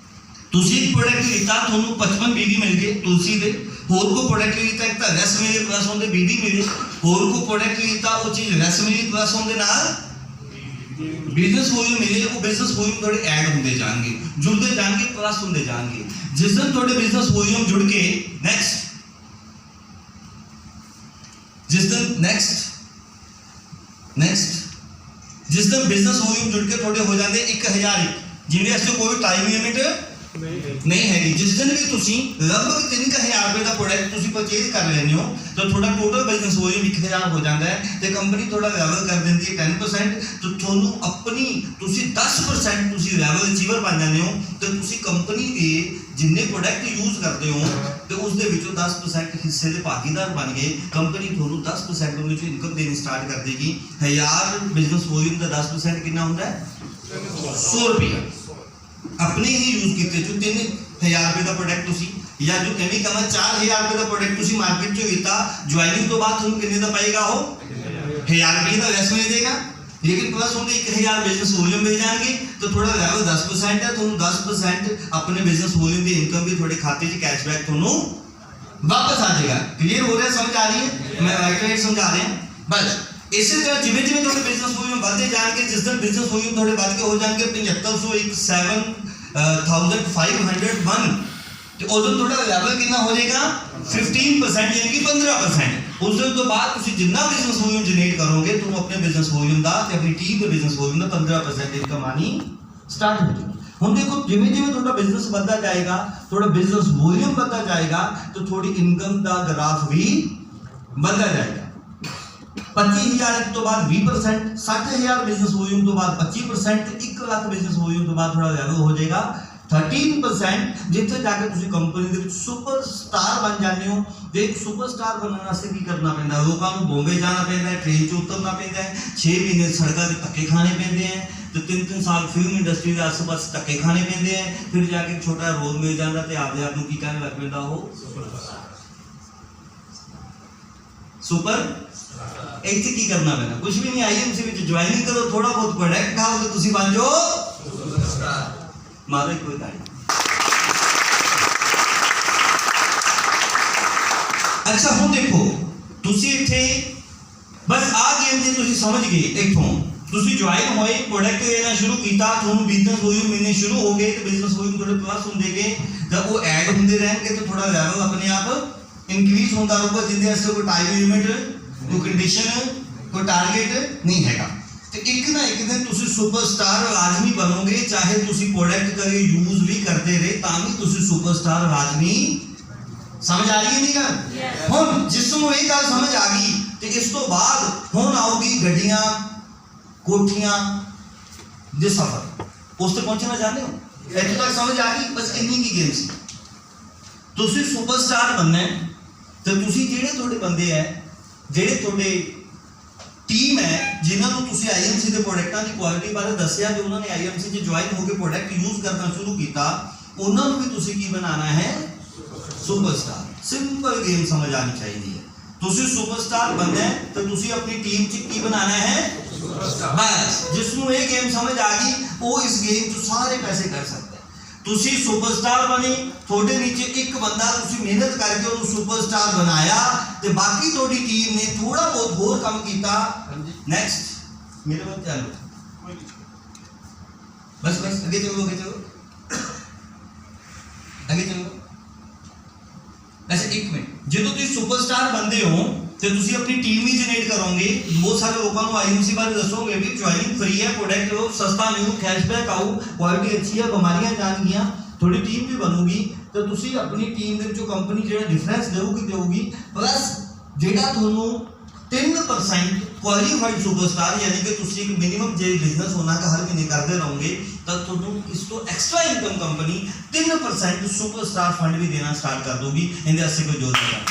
ਤੁਸੀਂ ਇੱਕ ਪ੍ਰੋਡਕਟ ਲਿੱਤਾ, ਤੁਹਾਨੂੰ 55 BV ਮਿਲ ਗਏ ਤੁਲਸੀ ਦੇ। ਹੋਰ ਕੋਈ ਪ੍ਰੋਡਕਟ ਲਿੱਤਾ, ਇੱਕ ਤਾਂ ਲੈਸ ਮਿਲੇ ਪਲੱਸ ਉਹਦੇ BV ਮਿਲੇ। ਹੋਰ ਕੋਈ ਪ੍ਰੋਡਕਟ ਲਿੱਤਾ, ਉਹ ਚੀਜ਼ ਲੈਸ ਮਿਲੀ ਪਲੱਸ ਉਹਦੇ ਨਾਲ बिजनेस वॉल्यूम मिले। वो बिजनेस वॉल्यूम थोड़े ऐड होते जाएंगे, जुड़ते जाएंगे, प्लस होते जाएंगे। जिस दिन थोड़े बिजनेस वॉल्यूम जुड़ के जिस दिन बिजनेस वॉल्यूम जुड़ के थोड़े हो जाते 1000 जिन्हें ऐसे कोई टाइम लिमिट नहीं हैगी। जिस दिन भी तुसी लगभग 3000 रुपए का प्रोडक्ट तुसी परचेज कर लेने हो तो थोड़ा टोटल बिजनेस वॉल्यूम 1000 हो जाता है। तो कंपनी थोड़ा लेवल कर देती है 10%, तो थोनू अपनी तुसी 10% तुसी लेवल अचीवर बन जाते हो। तो तुसी कंपनी के जिन्ने प्रोडक्ट यूज करते हो तो उस दे विचों 10% हिस्से के भागीदार बन गए। कंपनी थोनू 10% ਉਹਦੇ ਵਿੱਚੋਂ इनकम देनी स्टार्ट कर देगी। 1000 बिजनेस वॉल्यूम का 10% कितना होता है 100 रुपया। अपने ही यूज किए जो 3000 रुपए का प्रोडक्ट तुसी या जो एवं कमा 4000 रुपए का प्रोडक्ट तुसी मार्केट चो लीता, ज्वाइनिंग तो बाद तुहानू किन्ने दा पाएगा हो 1000 रुपए का लेस मिल जाएगा। लेकिन प्लस होंगे 1000 बिजनेस वॉल्यूम मिल जाएंगे तो थोड़ा लेवल 10% है, तुहानू 10% अपने बिजनेस वॉल्यूम की इनकम भी थोड़े खाते च कैशबैक तुहानू वापस आ जाएगा। क्लियर हो रहा है, समझ आ रही है, मैं राइट समझा रहा हूं। बस इसी तरह जिमें जिमें थोड़े बिजनेस वॉल्यूम बढ़ते जाएंगे, जिस दिन बिजनेस वॉल्यूम थोड़े बढ़ के हो जाएंगे 7501 7501 तो उस दिन थोड़ा लेवल कितना हो जाएगा 15% यानी कि 15%। उस दिन तो बाद तुम जितना बिजनेस वॉल्यूम जनरेट करोगे तुम अपने बिजनेस वॉल्यूम का अपनी टीम के बिजनेस वॉल्यूम का 15% इनकम आनी स्टार्ट हो जाएगी। ਹੁਣ ਦੇਖੋ ਜਿਵੇਂ ਜਿਵੇਂ ਤੁਹਾਡਾ ਬਿਜ਼ਨਸ ਵੱਧਦਾ ਜਾਏਗਾ, ਤੁਹਾਡਾ ਬਿਜ਼ਨਸ ਵੋਲਿਊਮ ਵੱਧਦਾ ਜਾਏਗਾ, ਤਾਂ ਤੁਹਾਡੀ ਇਨਕਮ ਦਾ ਗ੍ਰਾਫ ਵੀ ਵੱਧਦਾ ਜਾਏਗਾ। 25,000 ਤੋਂ ਬਾਅਦ 20%, 60,000 ਬਿਜ਼ਨਸ ਵੋਲਿਊਮ ਤੋਂ ਬਾਅਦ 25%, 1 ਲੱਖ ਬਿਜ਼ਨਸ ਵੋਲਿਊਮ ਤੋਂ ਬਾਅਦ ਥੋੜਾ ਲੈਵਲ ਹੋ ਜਾਏਗਾ 13%, ਜਿੱਥੇ ਜਾ ਕੇ ਤੁਸੀਂ ਕੰਪਨੀ ਦੇ ਵਿੱਚ ਸੁਪਰਸਟਾਰ ਬਣ ਜਾਂਦੇ ਹੋ। ਤੇ ਇੱਕ ਸੁਪਰਸਟਾਰ ਬਣਨ ਵਾਸਤੇ ਕੀ ਕਰਨਾ ਪੈਂਦਾ? ਲੋਕਾਂ ਨੂੰ ਬੰਬੇ ਜਾਣਾ ਪੈਂਦਾ ਹੈ, ਟ੍ਰੇਨ 'ਚ ਉਤਰਨਾ ਪੈਂਦਾ ਹੈ, 6 ਮਹੀਨੇ ਸੜਕਾਂ 'ਤੇ ਧੱਕੇ ਖਾਣੇ ਪੈਂਦੇ ਹੈ, ਤੇ 3-3 ਸਾਲ ਫਿਲਮ ਇੰਡਸਟਰੀ ਦੇ ਆਸ-ਪਾਸ ਧੱਕੇ ਖਾਣੇ ਪੈਂਦੇ ਹੈ, ਫਿਰ ਜਾ ਕੇ ਛੋਟਾ ਰੋਲ ਮਿਲ ਜਾਂਦਾ ਤੇ ਆਪਦੇ ਆਪ ਨੂੰ ਕੀ ਕਹਿਣ ਲੱਗ ਪੈਂਦਾ? ਉਹ ਸੁਪਰ। ਇੱਥੇ ਕੀ ਕਰਨਾ ਪੈਂਦਾ? ਕੁਝ ਵੀ ਨਹੀਂ। IMC ਵਿੱਚ ਜੁਆਇਨਿੰਗ ਕਰੋ, ਥੋੜਾ ਬਹੁਤ ਪ੍ਰੋਡਕਟ ਖਾਓ ਤੇ ਤੁਸੀਂ ਬਣ ਜਾਓ ਸੁਪਰਸਟਾਰ। ਮਾਰੇ ਕੋਈ ਤਾੜੀ। ਅੱਛਾ ਹੁਣ ਦੇਖੋ, ਤੁਸੀਂ ਇੱਥੇ ਬਸ ਆ ਗੇਮ ਜੇ ਤੁਸੀਂ ਸਮਝ ਗਏ, ਇੱਥੋਂ ਤੁਸੀਂ ਜੁਆਇਨ ਹੋਏ, ਪ੍ਰੋਡਕਟ ਲੈਣਾ ਸ਼ੁਰੂ ਕੀਤਾ, ਤੁਹਾਨੂੰ ਬਿਜ਼ਨਸ ਵੋਲਿਊਮ ਮਿਲਣੇ ਸ਼ੁਰੂ ਹੋ ਗਏ ਤੇ ਬਿਜ਼ਨਸ ਵੋਲਿਊਮ ਤੁਹਾਡੇ ਪਲੱਸ ਹੁੰਦੇ ਗਏ, ਤਾਂ ਉਹ ਐਡ ਹੁੰਦੇ ਰਹਿਣਗੇ ਤੇ ਥੋੜਾ ਲੈਵਲ ਆਪਣੇ ਆਪ ਇਨਕਰੀਜ਼ ਹੁੰਦਾ ਰਹੂਗਾ, ਜਿੰਦੇ ਵਾਸਤੇ ਕੋਈ ਟਾਈਮ ਲਿਮਿਟ, ਕੋਈ ਕੰਡੀਸ਼ਨ, ਕੋਈ ਟਾਰਗੇਟ ਨਹੀਂ ਹੈਗਾ। ਤੇ ਇੱਕ ਨਾ ਇੱਕ ਦਿਨ ਤੁਸੀਂ ਸੁਪਰਸਟਾਰ ਲਾਜ਼ਮੀ ਬਣੋਗੇ, ਚਾਹੇ ਤੁਸੀਂ ਪ੍ਰੋਡਕਟ ਕਦੇ ਯੂਜ਼ ਵੀ ਕਰਦੇ ਰਹੇ ਤਾਂ ਵੀ ਤੁਸੀਂ ਸੁਪਰਸਟਾਰ ਲਾਜ਼ਮੀ। ਸਮਝ ਆ ਰਹੀ ਹੈ ਨਹੀਂ ਗੱਲ? ਹੁਣ ਜਿਸ ਨੂੰ ਇਹ ਗੱਲ ਸਮਝ ਆ ਗਈ ਤੇ ਇਸ ਤੋਂ ਬਾਅਦ ਹੁਣ ਆਉਗੀ ਗੱਡੀਆਂ, ਕੋਠੀਆਂ ਦੇ ਸਫ਼ਰ। ਉਸ ਤੇ ਪਹੁੰਚਣਾ ਚਾਹੁੰਦੇ ਹੋ? ਇੱਥੇ ਤੱਕ ਸਮਝ ਆ ਗਈ? ਬਸ ਇੰਨੀ ਕੀ ਗੇਮ ਸੀ। ਤੁਸੀਂ ਸੁਪਰਸਟਾਰ ਬਣਨਾ ਹੈ ਤੇ ਤੁਸੀਂ ਜਿਹੜੇ ਤੁਹਾਡੇ ਬੰਦੇ ਹੈ, ਜਿਹੜੇ ਤੁਹਾਡੇ ਟੀਮ ਹੈ, ਜਿਨ੍ਹਾਂ ਨੂੰ ਤੁਸੀਂ IMC ਦੇ ਪ੍ਰੋਡਕਟਾਂ ਦੀ ਕੁਆਲਿਟੀ ਬਾਰੇ ਦੱਸਿਆ, ਜੋ ਉਹਨਾਂ ਨੇ IMC 'ਚ ਜੁਆਇਨ ਹੋ ਕੇ ਪ੍ਰੋਡਕਟ ਯੂਜ਼ ਕਰਨਾ ਸ਼ੁਰੂ ਕੀਤਾ, ਉਹਨਾਂ ਨੂੰ ਵੀ ਤੁਸੀਂ ਕੀ ਬਣਾਉਣਾ ਹੈ? ਸੁਪਰਸਟਾਰ। ਸਿੰਪਲ ਗੇਮ ਸਮਝ ਆਣੀ ਚਾਹੀਦੀ ਹੈ। ਤੁਸੀਂ ਸੁਪਰਸਟਾਰ ਬਣਨਾ ਹੈ ਤਾਂ ਤੁਸੀਂ ਆਪਣੀ ਟੀਮ 'ਚ ਕੀ ਬਣਾਉਣਾ ਹੈ? ਸੁਪਰਸਟਾਰ। ਬਸ ਜਿਸ ਨੂੰ ਇਹ ਗੇਮ ਸਮਝ ਆ ਗਈ ਉਹ ਇਸ ਗੇਮ 'ਚ ਸਾਰੇ ਪੈਸੇ ਕਰ ਸਕਦਾ ਹੈ। ਤੁਸੀਂ ਸੁਪਰਸਟਾਰ ਬਣੇ, ਤੁਹਾਡੇ ਨੀਚੇ ਇੱਕ ਬੰਦਾ, ਤੁਸੀਂ ਮਿਹਨਤ ਕਰਕੇ ਉਹਨੂੰ ਸੁਪਰਸਟਾਰ ਬਣਾਇਆ ਤੇ ਬਾਕੀ ਤੁਹਾਡੀ ਟੀਮ ਨੇ ਥੋੜਾ ਬਹੁਤ ਹੋਰ ਕੰਮ ਕੀਤਾ। ਨੈਕਸਟ ਮੇਰੇ ਵੱਲ ਚੱਲੋ, ਬਸ ਬਸ ਅੱਗੇ ਚਲੋ, ਅੱਗੇ ਚਲੋ, ਅੱਗੇ ਚਲੋ। ਅੱਛਾ ਇੱਕ ਮਿੰਟ, ਜਦੋਂ ਤੁਸੀਂ ਸੁਪਰਸਟਾਰ ਬਣਦੇ ਹੋ ਤੇ ਤੁਸੀਂ ਆਪਣੀ ਟੀਮ ਵੀ ਜਨਰੇਟ ਕਰੋਗੇ, ਬਹੁਤ ਸਾਰੇ ਲੋਕਾਂ ਨੂੰ IMC ਬਾਰੇ ਦੱਸੋਗੇ ਵੀ ਜੁਆਇਨਿੰਗ ਫ੍ਰੀ ਹੈ, ਪ੍ਰੋਡਕਟ ਲਓ, ਸਸਤਾ ਮਿਲੂ, ਕੈਸ਼ਬੈਕ ਆਊ, ਕੁਆਲਿਟੀ ਅੱਛੀ ਹੈ, ਬਿਮਾਰੀਆਂ ਜਾਣਗੀਆਂ, ਤੁਹਾਡੀ ਟੀਮ ਵੀ ਬਣੂਗੀ। ਤਾਂ ਤੁਸੀਂ ਆਪਣੀ ਟੀਮ ਦੇ ਵਿੱਚੋਂ ਕੰਪਨੀ ਜਿਹੜਾ ਡਿਫਰੈਂਸ ਦੇਊਗੀ ਪਲੱਸ ਜਿਹੜਾ ਤੁਹਾਨੂੰ 3% ਕੁਆਲੀਫਾਈਡ ਸੁਪਰਸਟਾਰ, ਯਾਨੀ ਕਿ ਤੁਸੀਂ ਇੱਕ ਮਿਨੀਮਮ ਜੇ ਬਿਜ਼ਨਸ ਹੋਣਾ ਕਿ ਹਰ ਮਹੀਨੇ ਕਰਦੇ ਰਹੋਗੇ ਤਾਂ ਤੁਹਾਨੂੰ ਇਸ ਤੋਂ extra income company 3% superstar fund ਵੀ ਦੇਣਾ ਸਟਾਰਟ ਕਰ ਦੋਗੀ। ਇਹਦੇ ਵਾਸਤੇ ਕੋਈ ਜੋਰ ਨਹੀਂ।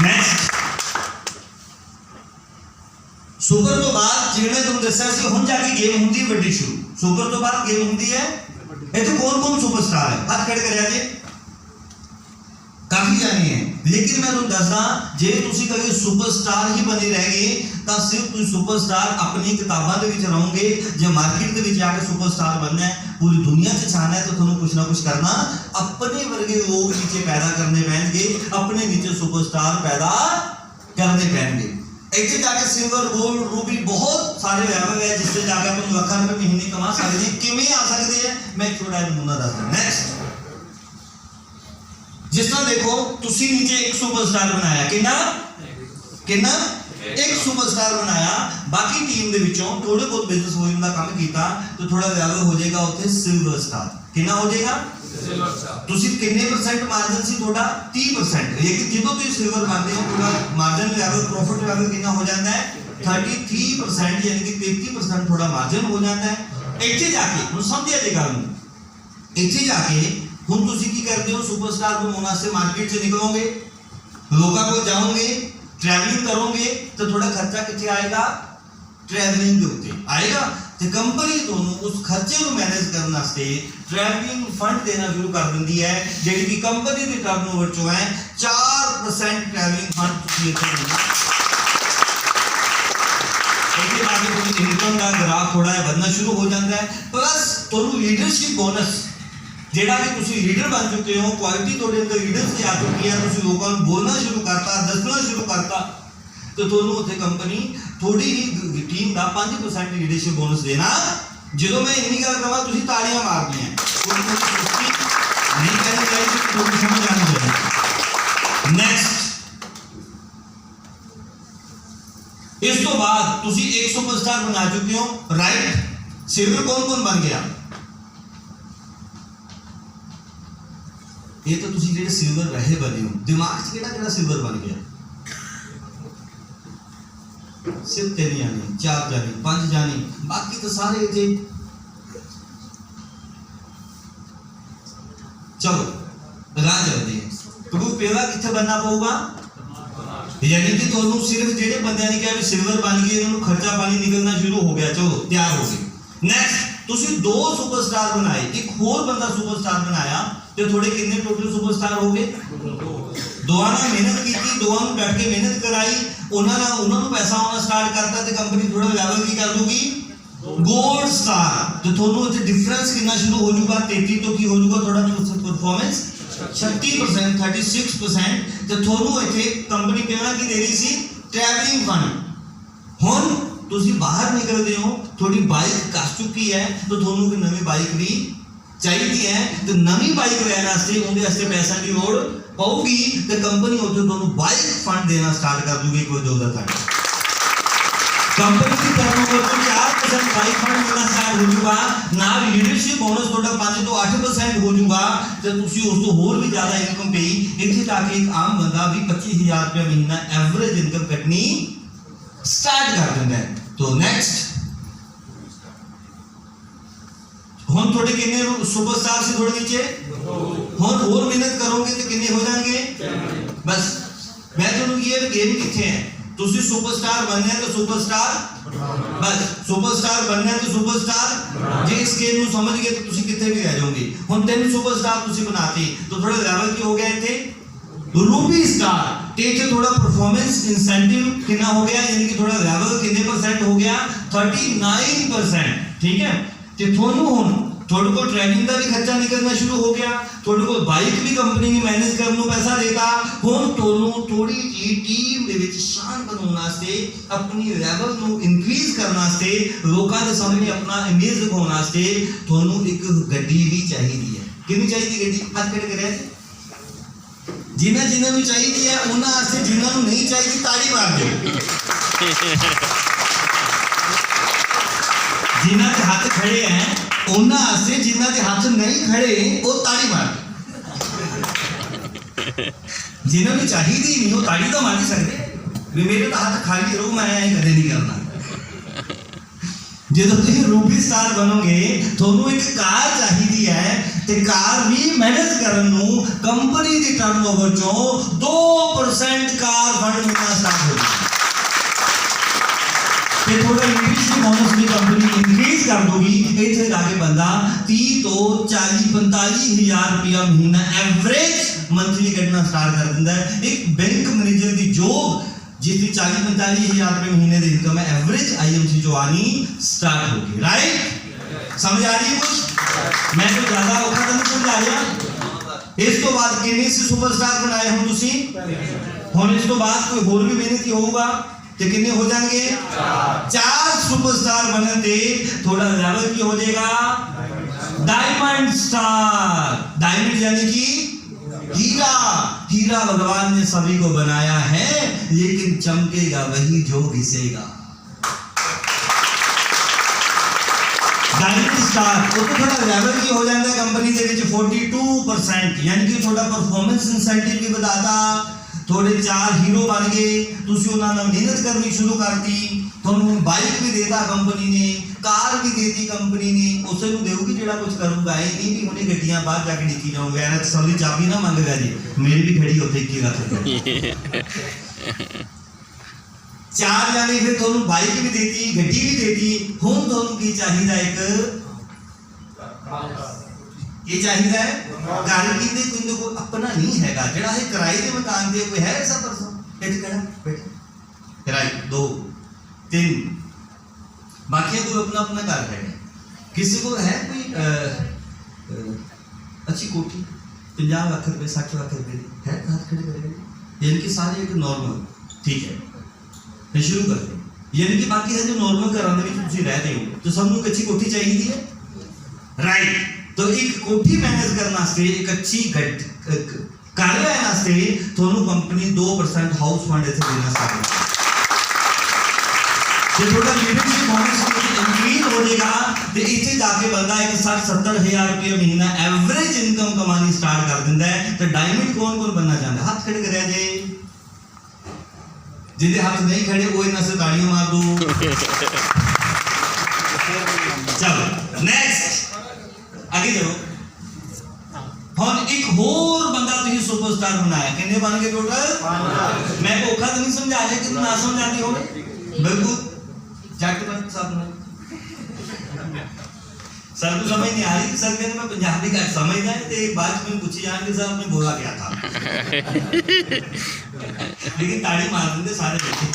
ਨੈਕਸਟ ਸੁਪਰ ਤੋਂ ਬਾਅਦ ਜਿਵੇਂ ਤੁਹਾਨੂੰ ਦੱਸਿਆ ਸੀ, ਹੁਣ ਜਾ ਕੇ ਗੇਮ ਹੁੰਦੀ ਹੈ ਵੱਡੀ ਸ਼ੁਰੂ। ਸੁਪਰ ਤੋਂ ਬਾਅਦ ਗੇਮ ਹੁੰਦੀ ਹੈ, ਇੱਥੇ ਕੌਣ ਸੁਪਰਸਟਾਰ ਹੈ? ਹੱਥ ਖੜੇ ਕਰਿਆ ਜੇ, ਕਾਫੀ ਜਾਣੇ ਹੈ। ਲੇਕਿਨ ਮੈਂ ਤੁਹਾਨੂੰ ਦੱਸਦਾ, ਜੇ ਤੁਸੀਂ ਕਦੇ ਸੁਪਰਸਟਾਰ ਹੀ ਬਣੇ ਰਹਿ ਗਏ ਤਾਂ ਸਿਰਫ ਤੁਸੀਂ ਸੁਪਰਸਟਾਰ ਆਪਣੀ ਕਿਤਾਬਾਂ ਦੇ ਵਿੱਚ ਰਹੋਗੇ। ਜੇ ਮਾਰਕੀਟ ਦੇ ਵਿੱਚ ਜਾ ਕੇ ਸੁਪਰਸਟਾਰ ਬਣਨਾ ਹੈ, ਪੂਰੀ ਦੁਨੀਆ 'ਚ ਛਾਣਾ ਹੈ, ਤਾਂ ਤੁਹਾਨੂੰ ਕੁਛ ਨਾ ਕੁਛ ਕਰਨਾ, ਆਪਣੇ ਵਰਗੇ ਲੋਕ ਨੀਚੇ ਪੈਦਾ ਕਰਨੇ ਪੈਣਗੇ, ਆਪਣੇ ਨੀਚੇ ਸੁਪਰਸਟਾਰ ਪੈਦਾ ਕਰਨੇ ਪੈਣਗੇ। ਇੱਥੇ ਜਾ ਕੇ ਸਿਲਵਰ, ਗੋਲਡ, ਰੂਬੀ ਬਹੁਤ ਸਾਰੇ ਲੈਵਲ ਹੈ ਜਿਸ ਤੇ ਜਾ ਕੇ ਆਪਾਂ ਲੱਖਾਂ ਰੁਪਏ ਮਹੀਨੇ ਕਮਾ ਸਕਦੇ ਹਾਂ। ਕਿਵੇਂ ਆ ਸਕਦੇ ਹੈ, ਮੈਂ ਇੱਕ ਛੋਟਾ ਨਮੂਨਾ ਦੱਸਦਾ। ਨੈਕਸਟ ਜਿਸ ਤਰ੍ਹਾਂ ਦੇਖੋ, ਤੁਸੀਂ ਨੀਚੇ ਇੱਕ ਸੁਪਰਸਟਾਰ ਬਣਾਇਆ, ਕਿੰਨਾ ਇੱਕ ਸੁਪਰਸਟਾਰ ਬਣਾਇਆ, ਬਾਕੀ ਟੀਮ ਦੇ ਵਿੱਚੋਂ ਥੋੜੇ ਬਹੁਤ ਬਿਜ਼ਨਸ ਵੋਲਿਊਮ ਦਾ ਕੰਮ ਕੀਤਾ ਤਾਂ ਥੋੜਾ ਲੈਵਲ ਹੋ ਜਾਏਗਾ ਉੱਥੇ ਸਿਲਵਰ ਸਟਾਰ। ਕਿੰਨਾ ਹੋ ਜਾਏਗਾ? Silver star. ਤੁਸੀਂ ਕਿੰਨੇ ਪਰਸੈਂਟ ਮਾਰਜਨ ਸੀ ਤੁਹਾਡਾ? 30%। ਲੇਕਿਨ ਜਦੋਂ ਤੁਸੀਂ ਸਿਲਵਰ ਬਣਦੇ ਹੋ ਤੁਹਾਡਾ ਮਾਰਜਨ ਲੈਵਲ, ਪ੍ਰੋਫਿਟ ਲੈਵਲ ਕਿੰਨਾ ਹੋ ਜਾਂਦਾ ਹੈ? 33%, ਯਾਨੀ ਕਿ 33% ਥੋੜਾ ਮਾਰਜਨ ਹੋ ਜਾਂਦਾ ਹੈ। ਇੱਥੇ ਜਾ ਕੇ ਹੁਣ ਸਮਝਿਆ ਜੇ ਗੱਲ ਨੂੰ, ਇੱਥੇ ਜਾ ਕੇ ਹੁਣ ਤੁਸੀਂ ਕੀ ਕਰਦੇ ਹੋ? ਸੁਪਰਸਟਾਰ ਨੂੰ ਹੋਣ ਵਾਸਤੇ ਮਾਰਕੀਟ 'ਚ ਨਿਕਲੋਗੇ, ਲੋਕਾਂ ਕੋਲ ਜਾਓਗੇ, ट्रैवलिंग करोगे तो थोड़ा खर्चा कितने आएगा? ट्रैवलिंग के उत्ते आएगा। तो कंपनी दोनों उस खर्चे को मैनेज करने वास्ते ट्रैवलिंग फंड देना शुरू कर देती है, जी कि कंपनी के टर्नओवर चो है 4% ट्रैवलिंग फंड इनकम का ग्राफ थोड़ा बढ़ना शुरू हो जाता है। प्लस तो लीडरशिप बोनस जेड़ा भी तुसी लीडर बन चुके हो, क्वालिटी थोड़े अंदर लीडर से आ चुकी है, तुसी लोगों को बोलना शुरू करता, दसना शुरू करता, तो दोनों उत्थे कंपनी थोड़ी ही टीम का 5% लीडरशिप बोनस देना। जो मैं इन्नी गल कहा तुसी तालियां मारनी है, नहीं कहनी चाहिए, तुम समझ आनी चाहिए। नेक्स्ट इस तो बाद तुसी एक सुपरस्टार बना चुके हो, राइट? सिल्वर कौन कौन बन गया? ये तो तुसी जेडे सिल्वर रहे बने हो, दिमाग च केड़ा सिल्वर बन गया? सिर्फ 3 जाने, 4 जाने, 5 जाने, बाकी तो सारे जे। चलो अगा चलते हैं। क्योंकि पेवा किथे बनना पऊगा? यानी कि तुहानू सिर्फ जेडे बंदे ने कहा भी सिल्वर बन गए, उन्होंने खर्चा पानी निकलना शुरू हो गया, चलो तैयार हो गए। नेक्स्ट तुसी 2 सुपरस्टार बनाए, एक होर बंदा सुपरस्टार बनाया, तो थोड़े कितने टोटल सुपरस्टार हो गए? दोवां ने मेहनत की, दोवां ने बैठ के मेहनत कराई, उन्होंने पैसा आना स्टार्ट करता, तो कंपनी थोड़ा लेवल की कर दूगी गोल्ड स्टार। तो थोनू इत्थे डिफरेंस कितना शुरू हो जाऊगा? 33 तो की हो जाऊगा थोड़ा परफॉर्मेंस 36%, 36%। तो थोनू इत्थे कंपनी कहना की दे रही सी ट्रैवलिंग फंड। हुण तुसी बाहर निकलदे हो, थोड़ी बाइक कस चुकी है, तो थोनू कोई नवी बाइक भी चाहिए है, तो नवी बाइक लैण वास्ते उहदे वास्ते पैसा की लोड़ पऊगी, तो कंपनी उत्थे तुहानू बाइक फंड देना स्टार्ट कर दूगी कोई 2030। कंपनी की टर्नओवर तो 4% बाइक फंड मिलना स्टार्ट हो जाऊगा, नाल लीडरशिप बोनस थोड़ा 5 तो 8% हो जाऊगा, तो तुसी उस तो होर भी ज्यादा इनकम पे इत्थे ताकि एक आम बंदा भी 25,000 रुपया महीना एवरेज इनकम कटनी स्टार्ट कर दिंदा है। तो नेक्स्ट हुण थोड़े कितने सुपरस्टार से थोड़े नीचे, हुण और मेहनत करोगे तो कितने हो जाएंगे? बस मैं तुहानू ये गेम किथे है, तुसी सुपरस्टार बनना है तो सुपरस्टार, बस सुपरस्टार बनना है तो सुपरस्टार। जे इस गेम को समझ गए तो तुसी किथे भी रह जाओगे। हुण 3 सुपरस्टार तुसी बनाते, तो थोड़ा लेवल की हो गया इत्थे रूबी स्टार, ते इत्थे थोड़ा परफॉर्मेंस इंसेंटिव कितना हो गया, यानी कि थोड़ा लेवल कितने परसेंट हो गया? 39%। ठीक है, ते थोनू हुण थोड़े को ट्रेनिंग का भी खर्चा निकलना शुरू हो गया, थोड़े को बाइक भी कंपनी ने मैनेज करने को पैसा देता। हुण तोनू थोड़ी जी टीम दे विच शान बनाउण वास्ते, अपनी लेवल नु इंक्रीज करने वास्ते, लोकां दे सामने अपना इमेज दिखाउण वास्ते थोनू एक गड्डी भी चाहिदी है। कितनी चाहिदी गड्डी? हाथ खड़े करिया जी। जिन्हां जिन्हां नूं चाहिदी है उन्हां वास्ते, जिन्हां नूं नहीं चाहिदी ताड़ी मार दिओ। जिन्हां दे हाथ खड़े हैं उन्हां वास्ते, जिन्हां दे हाथ नहीं खड़े वो ताड़ी मार। जिन्हां नूं चाहिदी नहीं वो ताड़ी तो मार नहीं सकते भी मेरे तो हाथ खाली रहो, मैं ऐ कदे नहीं करना। जो तुम रूबी स्टार बनोगे, थोनू एक कार चाहिदी है, ते कार भी मैनेज करन नू कंपनी दी टर्नओवर चों 2% कार फंड मिलना स्टार्ट हो जाए। ते थोड़ा लीडरशिप बोनस भी कंपनी इंक्रीज कर दोगी, इत्थे जाके बंदा 30 तो 40-45,000 रुपया महीना एवरेज मंथली कटना स्टार्ट कर दिंदा है। एक बैंक मैनेजर की जॉब जिसकी 40-45,000 रुपये महीने की इनकम है, एवरेज आईएमसी जो आनी स्टार्ट होगी। राइट, समझ आ रही है कुछ? मैं तो ज्यादा औखा तो नहीं समझा रहा। इस तो बाद कितने से सुपरस्टार बनाए हो तुसी? हुण इस तो बाद कोई होर भी मेहनती होगा तो कितने हो जाएंगे? 4 सुपरस्टार बनते थोड़ा लेवल की हो जाएगा डायमंड स्टार। डायमंड यानी कि हीरा। हीरा भगवान ने सभी को बनाया है, लेकिन चमकेगा वही जो घिसेगा। डायमंड स्टार वो तो थोड़ा लेवल की हो जाता है कंपनी के विच 42%, यानी कि थोड़ा परफॉर्मेंस इंसेंटिव भी बताता। थोड़े 4 हीरो बन गए, तुसी उन्होंने मेहनत करनी शुरू कर दी, तुहानू बाइक भी देता कंपनी ने, कार भी देती कंपनी ने, उसे नूं देऊगी जेड़ा कुछ करूंगा। ये नहीं भी हुणे गड्डियां बाहर जाके डिक्की जाऊंगा, ऐना सबकी चाबी ना मंगेगा जी, मेरी भी खड़ी उत्थे 21 लाख रुपए। 4 जाने फिर तुहानू बाइक भी देती, गड्डी भी देती। हुण तुहानू की चाहिदा? एक ये चाहिए है घर की कोई को अपना नहीं हैगा, जेड़ा है किराए दे मकान दे कोई है ऐसा परसों इच कहना बेटा किराए 2 3 बाकी कोई अपना अपना घर है। किसी को है कोई अच्छी कोठी 50 लाख रुपए 60 लाख रुपए है, हाथ खड़े करेंगे। यानी कि सारे एक नॉर्मल, ठीक है मैं शुरू करते हैं। यानी कि बाकी है जो नॉर्मल घरां दे विच तुसीं रहदे हो, तो सबनूं एक अच्छी कोठी चाहिए है। राइट, तो एक कोठी मैनेज करने वास्ते, एक अच्छी घर लेने वास्ते थोनू कंपनी 2% हाउस फंड इत्थे देना स्टार्ट कर। जे थोड़ा लीडरशिप बोनस रिपीट हो जाएगा तो इतने जाके बंदा एक 60-70 हज़ार रुपये महीना एवरेज इनकम कमानी स्टार्ट कर दिंदा है। तो डायमंड कौन कौन बनना चाहता है? हाथ खड़े करिया जे, जिहदे हाथ नहीं खड़े वो इन्हां से ताड़ियां मार दो। चलो नेक्स्ट आगे जाओ। ਹੁਣ एक होर बंदा तुसीं सुपरस्टार बनाया, कितने बन गए टोटल? मैं औखा तो नहीं समझा रहा कि ना समझाती हो बिल्कुल झटपट सब ने सर को समझ नहीं आ रही। सर कहते मैं पंजाबी का समझदा है तो बाद में पूछी जान कि सर आपने बोला क्या था लेकिन ताड़ी मार देंगे सारे बच्चे।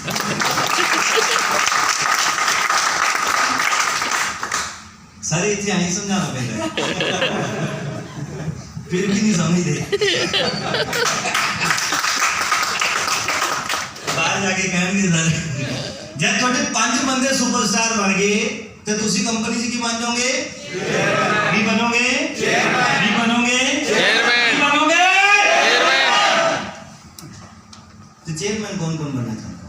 सारे इतने आई समझाना पड़ता है फिर भी नहीं समझते। बाहर जाके कहेंगे सर जब थोड़े 5 बंदे सुपरस्टार बन गए तो तुसी कंपनी से की बन जाओगे? की बनोगे? की बनोगे? चेयरमैन बनोगे? तो चेयरमैन कौन कौन बनना चाहता?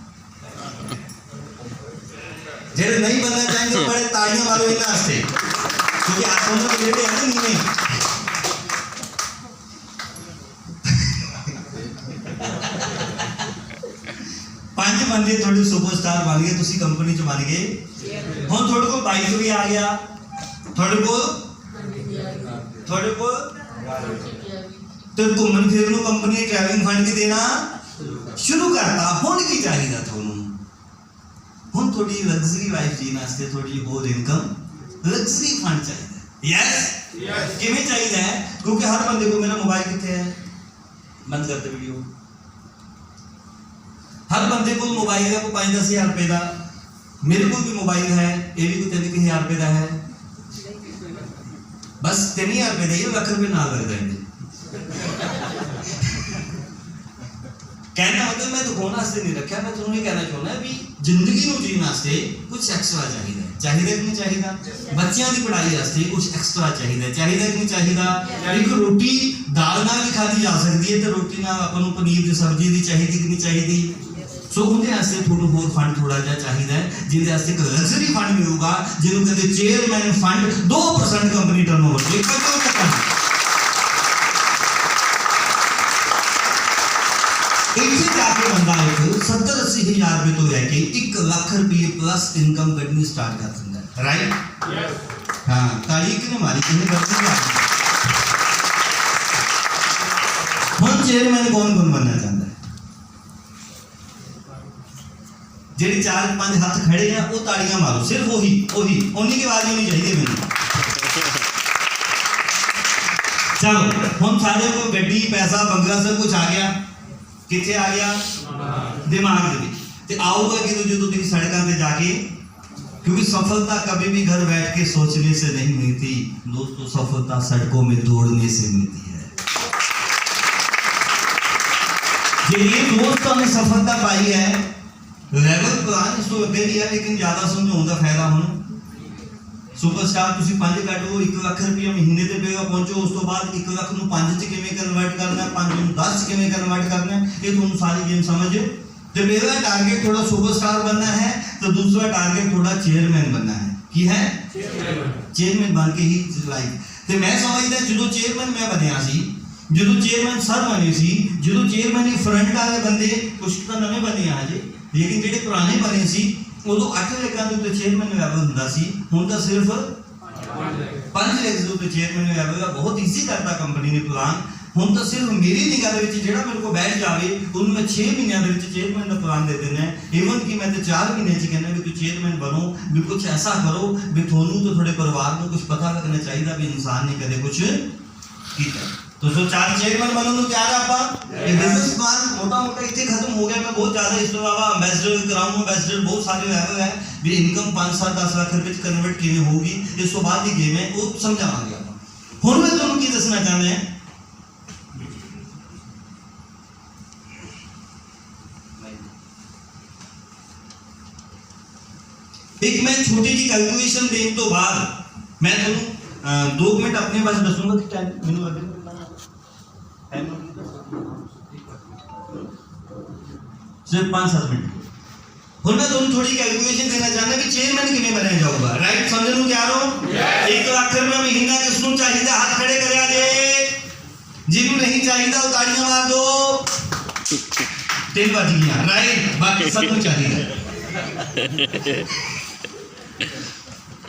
जेड़े नहीं बनना चाहेंगे बड़े तालियां मारो इन्हां वास्ते क्योंकि आप दोनों के बेटे हैं नहीं। पांच बंदे थोड़े सुपरस्टार बन गए, तुसी कंपनी च बन गए। हुण थोड़े को बाइक भी आ गया, थोड़े को तो घूमन फिरन नूं कंपनी ट्रैवलिंग फंड भी देना शुरू करता। हुण की चाहिए तुहानूं? हुण थोड़ी लग्जरी लाइफ जीने वास्ते थोड़ी होर इनकम लग्जरी फंड चाहिए। यस किवें चाहिए? क्योंकि हर बंदे को मेरा मोबाइल कितने है, बंद करते वीडियो, हर बंदे को मोबाइल है को 5-10 हज़ार रुपए का। मेरे को भी मोबाइल है, ये भी कोई 3 हज़ार रुपए का है, बस 3 हज़ार रुपए का ये लाख रुपए ना लग जाएंगे। कहना मतलब मैं दुकान वास्ते नहीं रखा, मैं तुम्हें कहना चाहना भी जिंदगी नूं जीने वास्ते कुछ एक्स्ट्रा चाहिए। चाहिए कि नहीं चाहिए? बच्चों की पढ़ाई वास्ते कुछ एक्स्ट्रा चाहिए। चाहिए कि नहीं चाहिए? एक रोटी दाल नाल भी खाधी जा सकती है तो रोटी नाल अपन नूं पनीर की सब्जी भी चाहिए कि नहीं चाहिए? सो उनके वास्ते थोड़ा होर फंड थोड़ा जिहा चाहिए जिहदे वास्ते एक लग्जरी फंड मिलूगा जिन्हों कहते चेयरमैन फंड 2% कंपनी टर्नओवर। इतने जाके बंदा एक 70-80 हज़ार रुपए तो लैके 1 लाख रुपये प्लस इनकम करनी स्टार्ट कर दिंदा है। राइट? हाँ ताड़ी किने मारी किने करती है। हुण चेयरमैन कौन कौन बनना चाहता है? जेडी 4-5 हाथ खड़े हैं वो ताड़ियां मारो, सिर्फ वही उन्हीं की आवाज होनी चाहिए मैंने। चलो हम सारे को गड्डी पैसा बंगला सब कुछ आ गया, कितने आ गया? दिमाग में ते आऊगा कि जो तुम सड़कों पे जाके, क्योंकि सफलता कभी भी घर बैठ के सोचने से नहीं मिलती दोस्तों, सफलता सड़कों में दौड़ने से मिलती है। ये दोस्तों ने सफलता पाई है, लेवल प्लान इसको अगे लिया लेकिन ज्यादा समझाने का फायदा होना। सुपरस्टार तुसी 5 काटो 1 लाख रुपया महीने ते पेगा पहुंचो, उस तो बाद 1 लाख नूं 5 च किवें कन्वर्ट करना है, 5 नूं 10 च किवें कन्वर्ट करना है, ये तुहानूं सारी गेम समझ। तो मेरा टारगेट थोड़ा सुपरस्टार बनना है तो दूसरा टारगेट थोड़ा चेयरमैन बनना है। की है? चेयरमैन बन के ही लाइफ। तो मैं समझदा जो चेयरमैन मैं बनया सी, जो चेयरमैन सर बने सी, जो चेयरमैन फ्रंट वाले बंदे कुछ तो नवे बने हजे, लेकिन जेडे पुराने बने सी उदो 8 लाखां दे उत्ते चेयरमैन लेवल हुंदा सी, हुण तां सिर्फ 5 लाख दे उत्ते चेयरमैन लेवल दा बहुत ईजी करता कंपनी ने प्लान। हुण तां सिर्फ मेरी निगाह दे विच जेड़ा मेरे को बैठ जावे उन्हें मैं 6 महीनों दे विच चेयरमैन दा प्लान दे देना है। इवन कि मैं तो 4 महीने च कहना भी तू चेयरमैन बनो, भी कुछ ऐसा करो भी थोनू तो थोड़े परिवार को कुछ पता लगना चाहिए भी इंसान ने कदे कुछ कीता। तो जो 4 चेयरमैन बनने को तैयार है आप। ये बिजनेस प्लान मोटा मोटा इतने खत्म हो गया। मैं बहुत ज्यादा इस तो अलावा एम्बेसडर कराऊंगा, एम्बेसडर बहुत सारे लेवल है भी इनकम 5-7-10 लाख रुपए कन्वर्ट किवें होगी, इस तो बाद की गेम है वो समझावांगे आप। हुण मैं तुहानूं की दसना चाहना है, एक मैं छोटी जी कैलकुलेशन देने तो बाद मैं तुहानूं 2 मिनट अपने पास दसूंगा कि टाइम मैनूं लग सिर्फ 5-7 मिनट। ਹੁਣ मैं ਤੁਹਾਨੂੰ ਥੋੜੀ ਕੈਲਕੂਲੇਸ਼ਨ ਦੇਣਾ ਚਾਹੁੰਦਾ ਵੀ ਚੇਅਰਮੈਨ ਕਿਵੇਂ ਬਣਿਆ ਜਾਊਗਾ। ਰਾਈਟ, ਸਮਝਣ ਨੂੰ ਤਿਆਰ ਹੋ? 1 ਲੱਖ ਰੁਪਏ ਮਹੀਨਾ ਕਿਸ ਨੂੰ ਚਾਹੀਦਾ? ਹੱਥ ਖੜੇ ਕਰਿਆ ਜੇ। ਜਿਹਨੂੰ ਨਹੀਂ ਚਾਹੀਦਾ ਉਹ ਤਾੜੀਆਂ ਮਾਰ ਦੋ। 3 ਵੱਜ ਗਈਆਂ। ਰਾਈਟ, ਬਾਕੀ ਸਭ ਨੂੰ ਚਾਹੀਦਾ।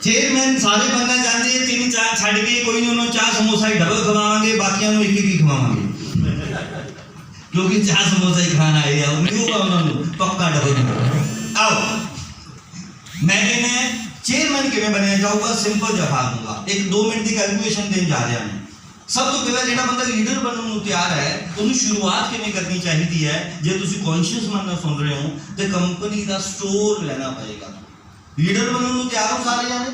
ਚੇਅਰਮੈਨ ਸਾਰੇ ਬਣਨਾ ਚਾਹੁੰਦੇ ਆ। 3-4 ਛੱਡ ਕੇ ਕੋਈ ਨਹੀਂ, ਉਹਨੂੰ ਚਾਹ ਸਮੋਸਾ ਹੀ ਡਬਲ ਖਵਾਵਾਂਗੇ, ਬਾਕੀਆਂ ਨੂੰ ਇੱਕ ਹੀ ਖਵਾਵਾਂਗੇ ਕਿਉਂਕਿ ਚਾਹ ਸਮੋਸਾ ਹੀ ਖਾਣਾ ਆਏ ਆ। ਉਹਨਾਂ ਨੂੰ ਪੱਕਾ ਡਬਲ। आओ मैं कहना चेयरमैन किवें बनया जाऊगा? सिंपल जवाब दूंगा। 1-2 मिनट की कैलकुलेशन देने जा रहा हूं। सब तो पहले जो बंदा लीडर बनने को तैयार है उन्हें शुरुआत किवें करनी चाहिए है। जो तुम कॉन्शियस मन सुन रहे हो तो कंपनी का स्टोर लेना पड़ेगा। लीडर बनने को तैयार हो सारे जाने?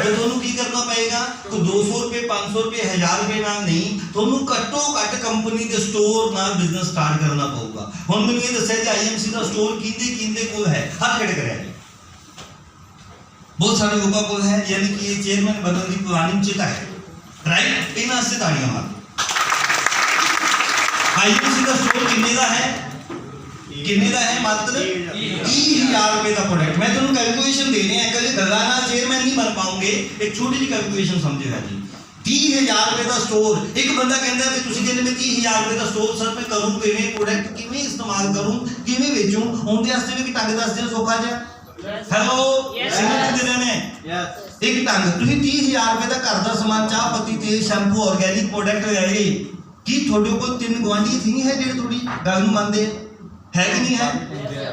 तो तुहानू की करना पड़ेगा? तो 200 रुपए 500 रुपए 1000 रुपए नाल नहीं, तुहानू घट्टो घट कंपनी के स्टोर नाल बिजनेस स्टार्ट करना पड़ेगा। हुण मैनूं ये दस्सिया कि IMC का स्टोर किंदे कोल है? हाथ खड़े करिया जी। बहुत सारे लोगों को है, यानी कि ये चेयरमैन बनने की प्लानिंग चिता है। राइट, इन्हां से ताड़ियां मार। IMC का स्टोर किन्ने दा है? किन्ने दा है? मात्र 30,000 रुपए का प्रोडक्ट। मैं तुहानू कैलकुलेशन दे रहा है, कभी गल्लां नाल चेयरमैन नहीं बन पाओगे। एक छोटी जी कैलकुलेशन समझेगा जी। 30,000 रुपए का स्टोर। एक बंदा कहता है तुसीं कहंदे मैं 30,000 रुपए का स्टोर सर मैं करूं किवें? प्रोडक्ट किवें इस्तेमाल करूं, किवें बेचूं? उनके वास्ते भी ढंग दस दिओ सौखा जिहा। हेलो, सिमरन दे रहे हैं एक ढंग। तुसीं 30,000 रुपए का घर दा समान, चाह पत्ती, तेल, शैंपू, ऑर्गेनिक प्रोडक्ट ले कि थोड़े कोल 3 गवांढी नहीं है जिहड़े थोड़ी गल नूं मंनदे है कि नहीं है?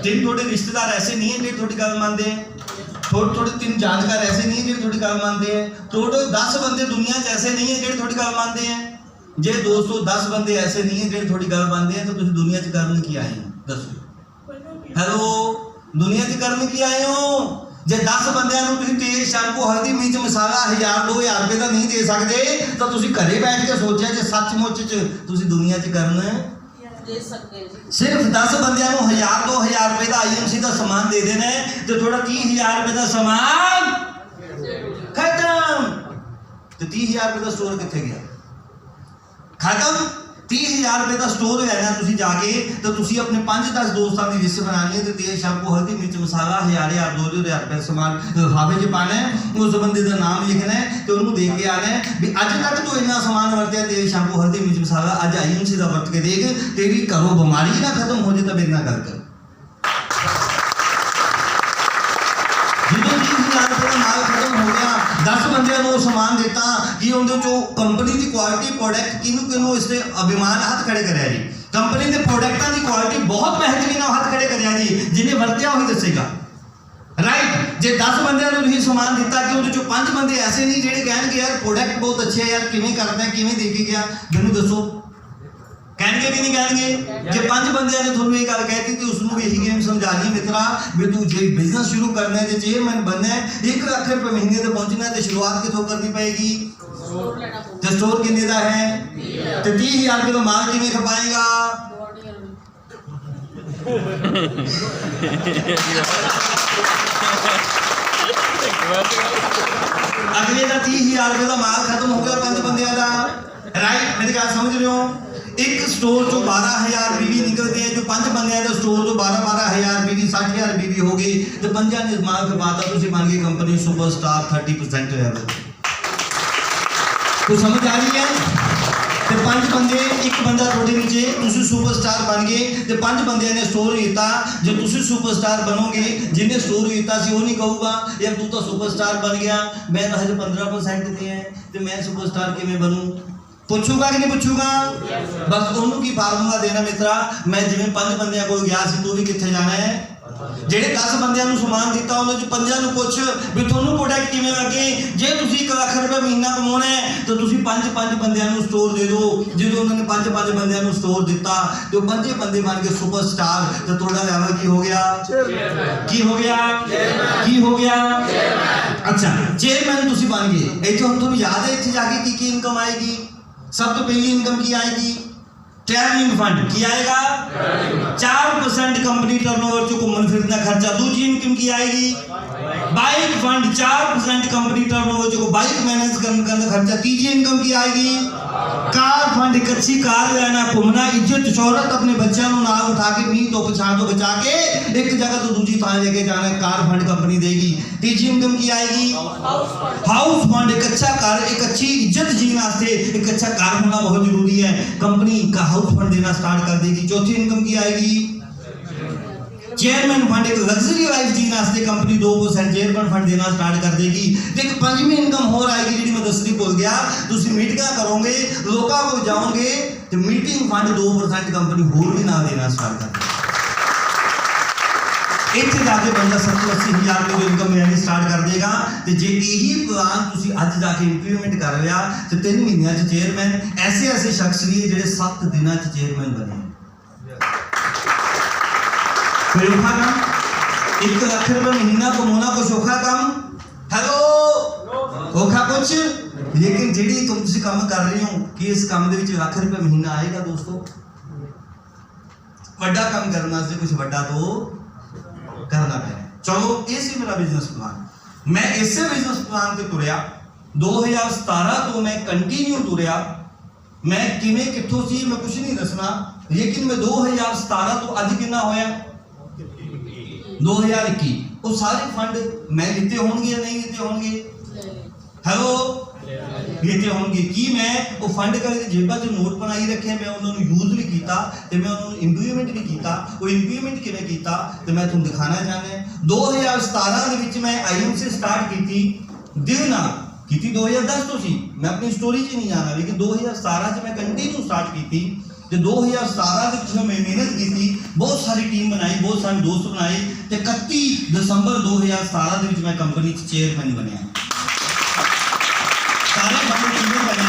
3 थोड़े रिश्तेदार ऐसे नहीं है जिहड़े थोड़ी गल मंनदे हैं। थोड़े 3 जानकार ऐसे नहीं है जिहड़े थोड़ी गल मंनदे हैं। थोड़े 10 बंदे दुनिया च ऐसे नहीं है जिहड़े थोड़ी गल मंनदे हैं। जे 210 बंदे ऐसे नहीं है जिहड़े थोड़ी गल मंनदे हैं तो तुसीं दुनिया च करन की आए हो? दसो। हेलो, दुनिया च करन की आए हो? जे 10 बंदिਆਂ ਨੂੰ ਤੁਸੀਂ तेल शैंपू हल्दी मिर्च मसाला 1000-2000 रुपए का नहीं दे सकते तो ਤੁਸੀਂ घरे बैठ के सोचा जे सचमुच च ਤੁਸੀਂ दुनिया च करन दे सकते जी। सिर्फ 10 बंदिਆਂ ਨੂੰ 1000-2000 रुपए का IMC का सामान दे देना है तो थोड़ा 30,000 रुपए का सामान खत्म। तो 30,000 रुपए का स्टोर कितने गया? खत्म। 30,000 रुपए का स्टोर लेना तुसी जाके तो तुसी अपने 5-10 दोस्तों की लिस्ट बनानी है। तो तेल शैंपू हल्दी मिर्च मसाला 1000 2,000 रुपए सामान लिफाफे च पाना है। उस बंदे का नाम लिखना है तो उन्होंने दे के आना है भी अज तक तो इन्ना सामान वरत्या तेल शैंपू हल्दी मिर्च मसाला, अज IMC का वरत के देख, तेरी घरों बीमारी ना खत्म हो जाए तो मेरे नाल गल कर। जो 30,000 रुपए का माल खत्म हो गया, 10 बंदिਆਂ ਨੂੰ समान दिता कि उनके जो कंपनी की क्वालिटी प्रोडक्ट किनू इससे अभिमान हाथ खड़े करिया जी। कंपनी के प्रोडक्टां की क्वालिटी बहुत बेहतरीन हाथ खड़े करिया जी। जिन्हें वरत्या वही दसेगा। राइट, जे 10 बंदिਆਂ ਨੂੰ ਤੁਸੀਂ समान दिता कि उनके 5 बंदे ऐसे नहीं ਜਿਹੜੇ कहणगे यार प्रोडक्ट बहुत अच्छे है यार किवें करदा किवें दे के गया मैनूं दसो, कहणगे कि नहीं कहणगे? जे 5 बंदिਆਂ ने ਤੁਹਾਨੂੰ ਇਹ ਗੱਲ ਕਹਿਤੀ ਤੇ ਉਸ ਨੂੰ ਵੀ ਇਹੀ ਗੇਮ ਸਮਝਾਣੀ ਮਿੱਤਰਾ ਵੀ ਤੂੰ ਜੇ ਬਿਜ਼ਨਸ ਸ਼ੁਰੂ ਕਰਨਾ ਹੈ, ਜੇ ਚੇਅਰਮੈਨ बनना है, 1 ਲੱਖ ਰੁਪਏ ਮਹੀਨੇ ਤੇ ਪਹੁੰਚਣਾ है तो शुरुआत कितों करनी पड़ेगी? तो स्टोर कितने का है? तो 30,000 रुपए का माल किवें खपाएगा? अगले का 30,000 रुपए का माल खत्म हो गया 5 बंदियां का। राइट, मेरी गल समझ रहे हो? एक स्टोर जो 12,000 बीवी निकलते हैं, जो 5 बंदियां का स्टोर जो 12,000 बीवी 60,000 बीवी हो गई तो 5 ने माल खपाता तो बन गई कंपनी सुपरस्टार 30% लेवल। तो समझ आ रही है? तो 5 बंदे, एक बंदा थोड़े नीचे तुसी सुपरस्टार बन गए तो 5 बंदियां ने स्टोर कीता। जो तुसी सुपरस्टार बनोगे जिन्हें स्टोर कीता सी वो नहीं कहूगा यार तू तो सुपरस्टार बन गया, मैं तो हजे 15% ते है तो मैं सुपरस्टार किवें बनूं? पूछूगा कि नहीं पूछूगा? बस उन्होंने की फार्मूला देना मित्रा, मैं जिवें 5 बंदियां कोल गया सी तू भी कित्थे जाना है? ਜਿਹੜੇ 10 ਬੰਦਿਆਂ ਨੂੰ ਸਮਾਨ ਦਿੱਤਾ ਉਹਨਾਂ ਚ 5 ਨੂੰ ਪੁੱਛ ਵੀ ਤੁਹਾਨੂੰ ਪ੍ਰੋਡਕਟ ਕਿਵੇਂ ਲੱਗੇ। ਜੇ ਤੁਸੀਂ 1 ਲੱਖ ਰੁਪਏ ਮਹੀਨਾ ਕਮਾਉਣਾ ਹੈ ਤਾਂ ਤੁਸੀਂ 5 ਬੰਦਿਆਂ ਨੂੰ ਸਟੋਰ ਦੇ ਦਿਓ। ਜਦੋਂ ਉਹਨਾਂ ਨੇ 5 ਬੰਦਿਆਂ ਨੂੰ ਸਟੋਰ ਦਿੱਤਾ ਤੇ ਉਹ 5 ਬੰਦੇ ਬਣ ਕੇ ਸੁਪਰਸਟਾਰ ਤੇ ਤੁਹਾਡਾ ਲੈਵਲ ਕੀ ਹੋ ਗਿਆ? ਕੀ ਹੋ ਗਿਆ? ਕੀ ਹੋ ਗਿਆ? ਅੱਛਾ, ਚੇਅਰਮੈਨ ਤੁਸੀਂ ਬਣ ਗਏ। ਇੱਥੇ ਹੁਣ ਤੁਹਾਨੂੰ ਯਾਦ ਹੈ ਇੱਥੇ ਜਾ ਕੇ ਕੀ ਇਨਕਮ ਆਏਗੀ? सब तो पहली इनकम की आएगी ट्रैवलिंग फंड की आएगा 4% कंपनी टर्नओवर चो घूमन फिरन का खर्चा। दूसरी इनकम की आएगी बाइक फंड 4% कंपनी टर्नओवर चो बाइक मैनेज करने का खर्चा। तीसरी इनकम की आएगी कार फंड, एक अच्छी कार लेना, घूमना, इज्जत शोहरत, अपने बच्चों को नाल उठा के मीह तो पछाण तो बचा के एक जगह तो दूसरी थां लेके जाना, कार फंड कंपनी देगी। तीसरी इनकम की आएगी हाउस फंड, एक अच्छा कार, एक अच्छी इज्जत जीने वास्ते एक अच्छा कार होना बहुत जरूरी है, कंपनी का हाउस फंड देना स्टार्ट कर देगी। चौथी इनकम की आएगी चेयरमैन फंड, एक लग्जरी लाइफ जीने वास्ते कंपनी 2% चेयरमैन फंड देना स्टार्ट कर देगी। ते एक पंजवीं इनकम हो आएगी जी मैं दसनी भूल गया, तुसी मीटिंगां करोगे, लोकां को जाओगे तो मीटिंग फंड 2% कंपनी होर भी ना देना स्टार्ट कर देगी। इत्थे जाके बंदा 70-80 हज़ार रुपये इनकम लेनी स्टार्ट कर देगा। तो जे यही प्लान तुसी अज जाके इंप्लीमेंट कर लिया तो 3 महीनों च चेयरमैन ऐसे ऐसे शख्स लिए जिहड़े 7 दिनों च चेयरमैन बने। कोई औखा काम? 1 लाख रुपये महीना कमाना कुछ औखा काम? हेलो औखा कुछ? लेकिन जिहड़ी तुम काम कर रहे हो कि इस काम दे विच लाख रुपये महीना आएगा दोस्तों? वड्डा काम करना से कुछ वड्डा तो करना है। चलो ये सी मेरा बिजनेस प्लान। मैं इसे बिजनेस प्लान ते तुरया 2017 तो मैं कंटिन्यू तुरया। मैं किवें कित्थों सी मैं कुछ नहीं दसना, लेकिन मैं 2017 तो अज कितना होया 2021 वो सारे फंड मैं लिते होंगे या नहीं लिते होंगे? हेलो लिते होंगे कि मैं वो फंड करके जेबा च नोट बनाई रखे, मैं उन्होंने यूज भी किया ते मैं उन्होंने इंप्लीमेंट भी किया। वो इंप्लीमेंट किवें किया ते मैं तुहानूं दिखाना चाहना। 2017 दे विच मैं आईएम से स्टार्ट की दिल नाल की 2010 तो सी, मैं अपनी स्टोरी च नहीं जाना, लेकिन 2017 च मैं कंटिन्यू स्टार्ट की। 2017 में मेहनत की, बहुत सारी टीम बनाई, बहुत सारे दोस्त बनाए, 31 दिसंबर 2017 मैं कंपनी चेयरमैन बनया। सारे बंदे टीम बने।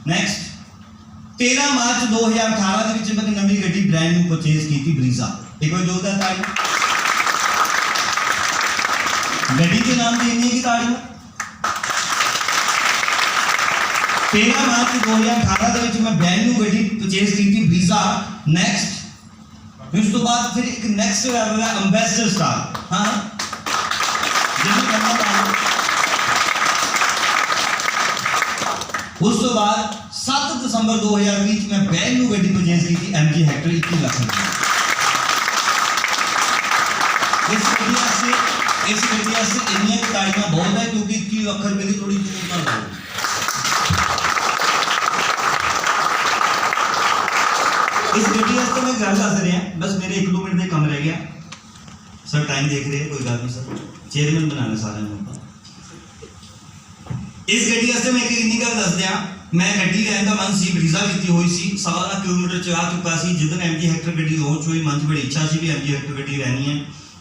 नेक्स्ट 13 मार्च 2018 मैं नवी गड्डी ब्रांड न्यू परचेज की ब्रीजा। एक बार जोरदार ताड़ी। गड्डी के नाम से इन्हीं की ताड़ी। 13 मार्च 2018 मैं ब्रांड न्यू गड्डी परचेज की ब्रीजा। नेक्स्ट उस तो बाद फिर एक नेक्स्ट लेवल है एम्बेसडर स्टार। हाँ जिन्हें करना था। उस तो बाद 7 दिसंबर 2020 में ब्रांड न्यू गड्डी परचेज की थी MG हेक्टर 21 लाख रुपए। इस गड्डी से इन्नी ताड़ियां बहुत है क्योंकि 21 लाख रुपए की थोड़ी कीमत ना हो। इस गड्डी वास्ते मैं गल दस रहा, बस मेरे 1-2 मिनट में कम रह गया। सर टाइम देख रहे हैं, कोई गल नहीं सर, चेयरमैन बनाना सारे लोग। इस गड्डी वास्ते मैं इन्नी गल दस दिया, मैं गड्डी लैन का मन सी ब्रीजा लीती हुई सी, 16 किलोमीटर चला चुका सी। जिदन MG हेक्टर गड्डी लॉन्च हुई मन च बड़ी इच्छा सी भी MG हेक्टर गड्डी लैनी है।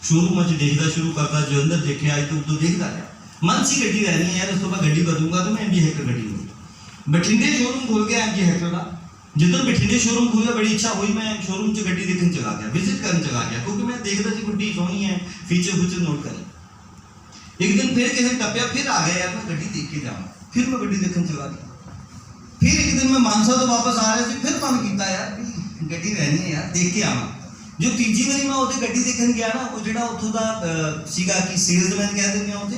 शोरूम में देखता शुरू करता, जलंधर देखे अज तो उदों देखता रहा, मन सी गड्डी लैनी है यार, उस तो मैं गड्डी बदलूंगा तो मैं MG हेक्टर गड्डी लूँगी। बठिंडे शोरूम खुल गया MG हेक्टर का। जिदन बठिंडे शोरूम खुल गया बड़ी इच्छा हुई, मैं शोरूम च गड्डी देखने चला गया, विजिट करने चला गया, क्योंकि मैं देखता सी गड्डी सोहनी है, फीचर फूचर नोट कर। एक दिन फिर किसी टप्पिया फिर आ गया यार मैं गड्डी देख के जाऊँ, फिर मैं गड्डी देखने चला गया। फिर एक दिन मैं मानसा तो वापस आ रहा थी, फिर मन किया यार गड्डी रहनी है यार देख के आवा। जो तीजी बारी मैं उत्थे गड्डी देखने गया ना, वो जो उत्थों का सीगा कि सेल्समैन कह देंगे उत्थे,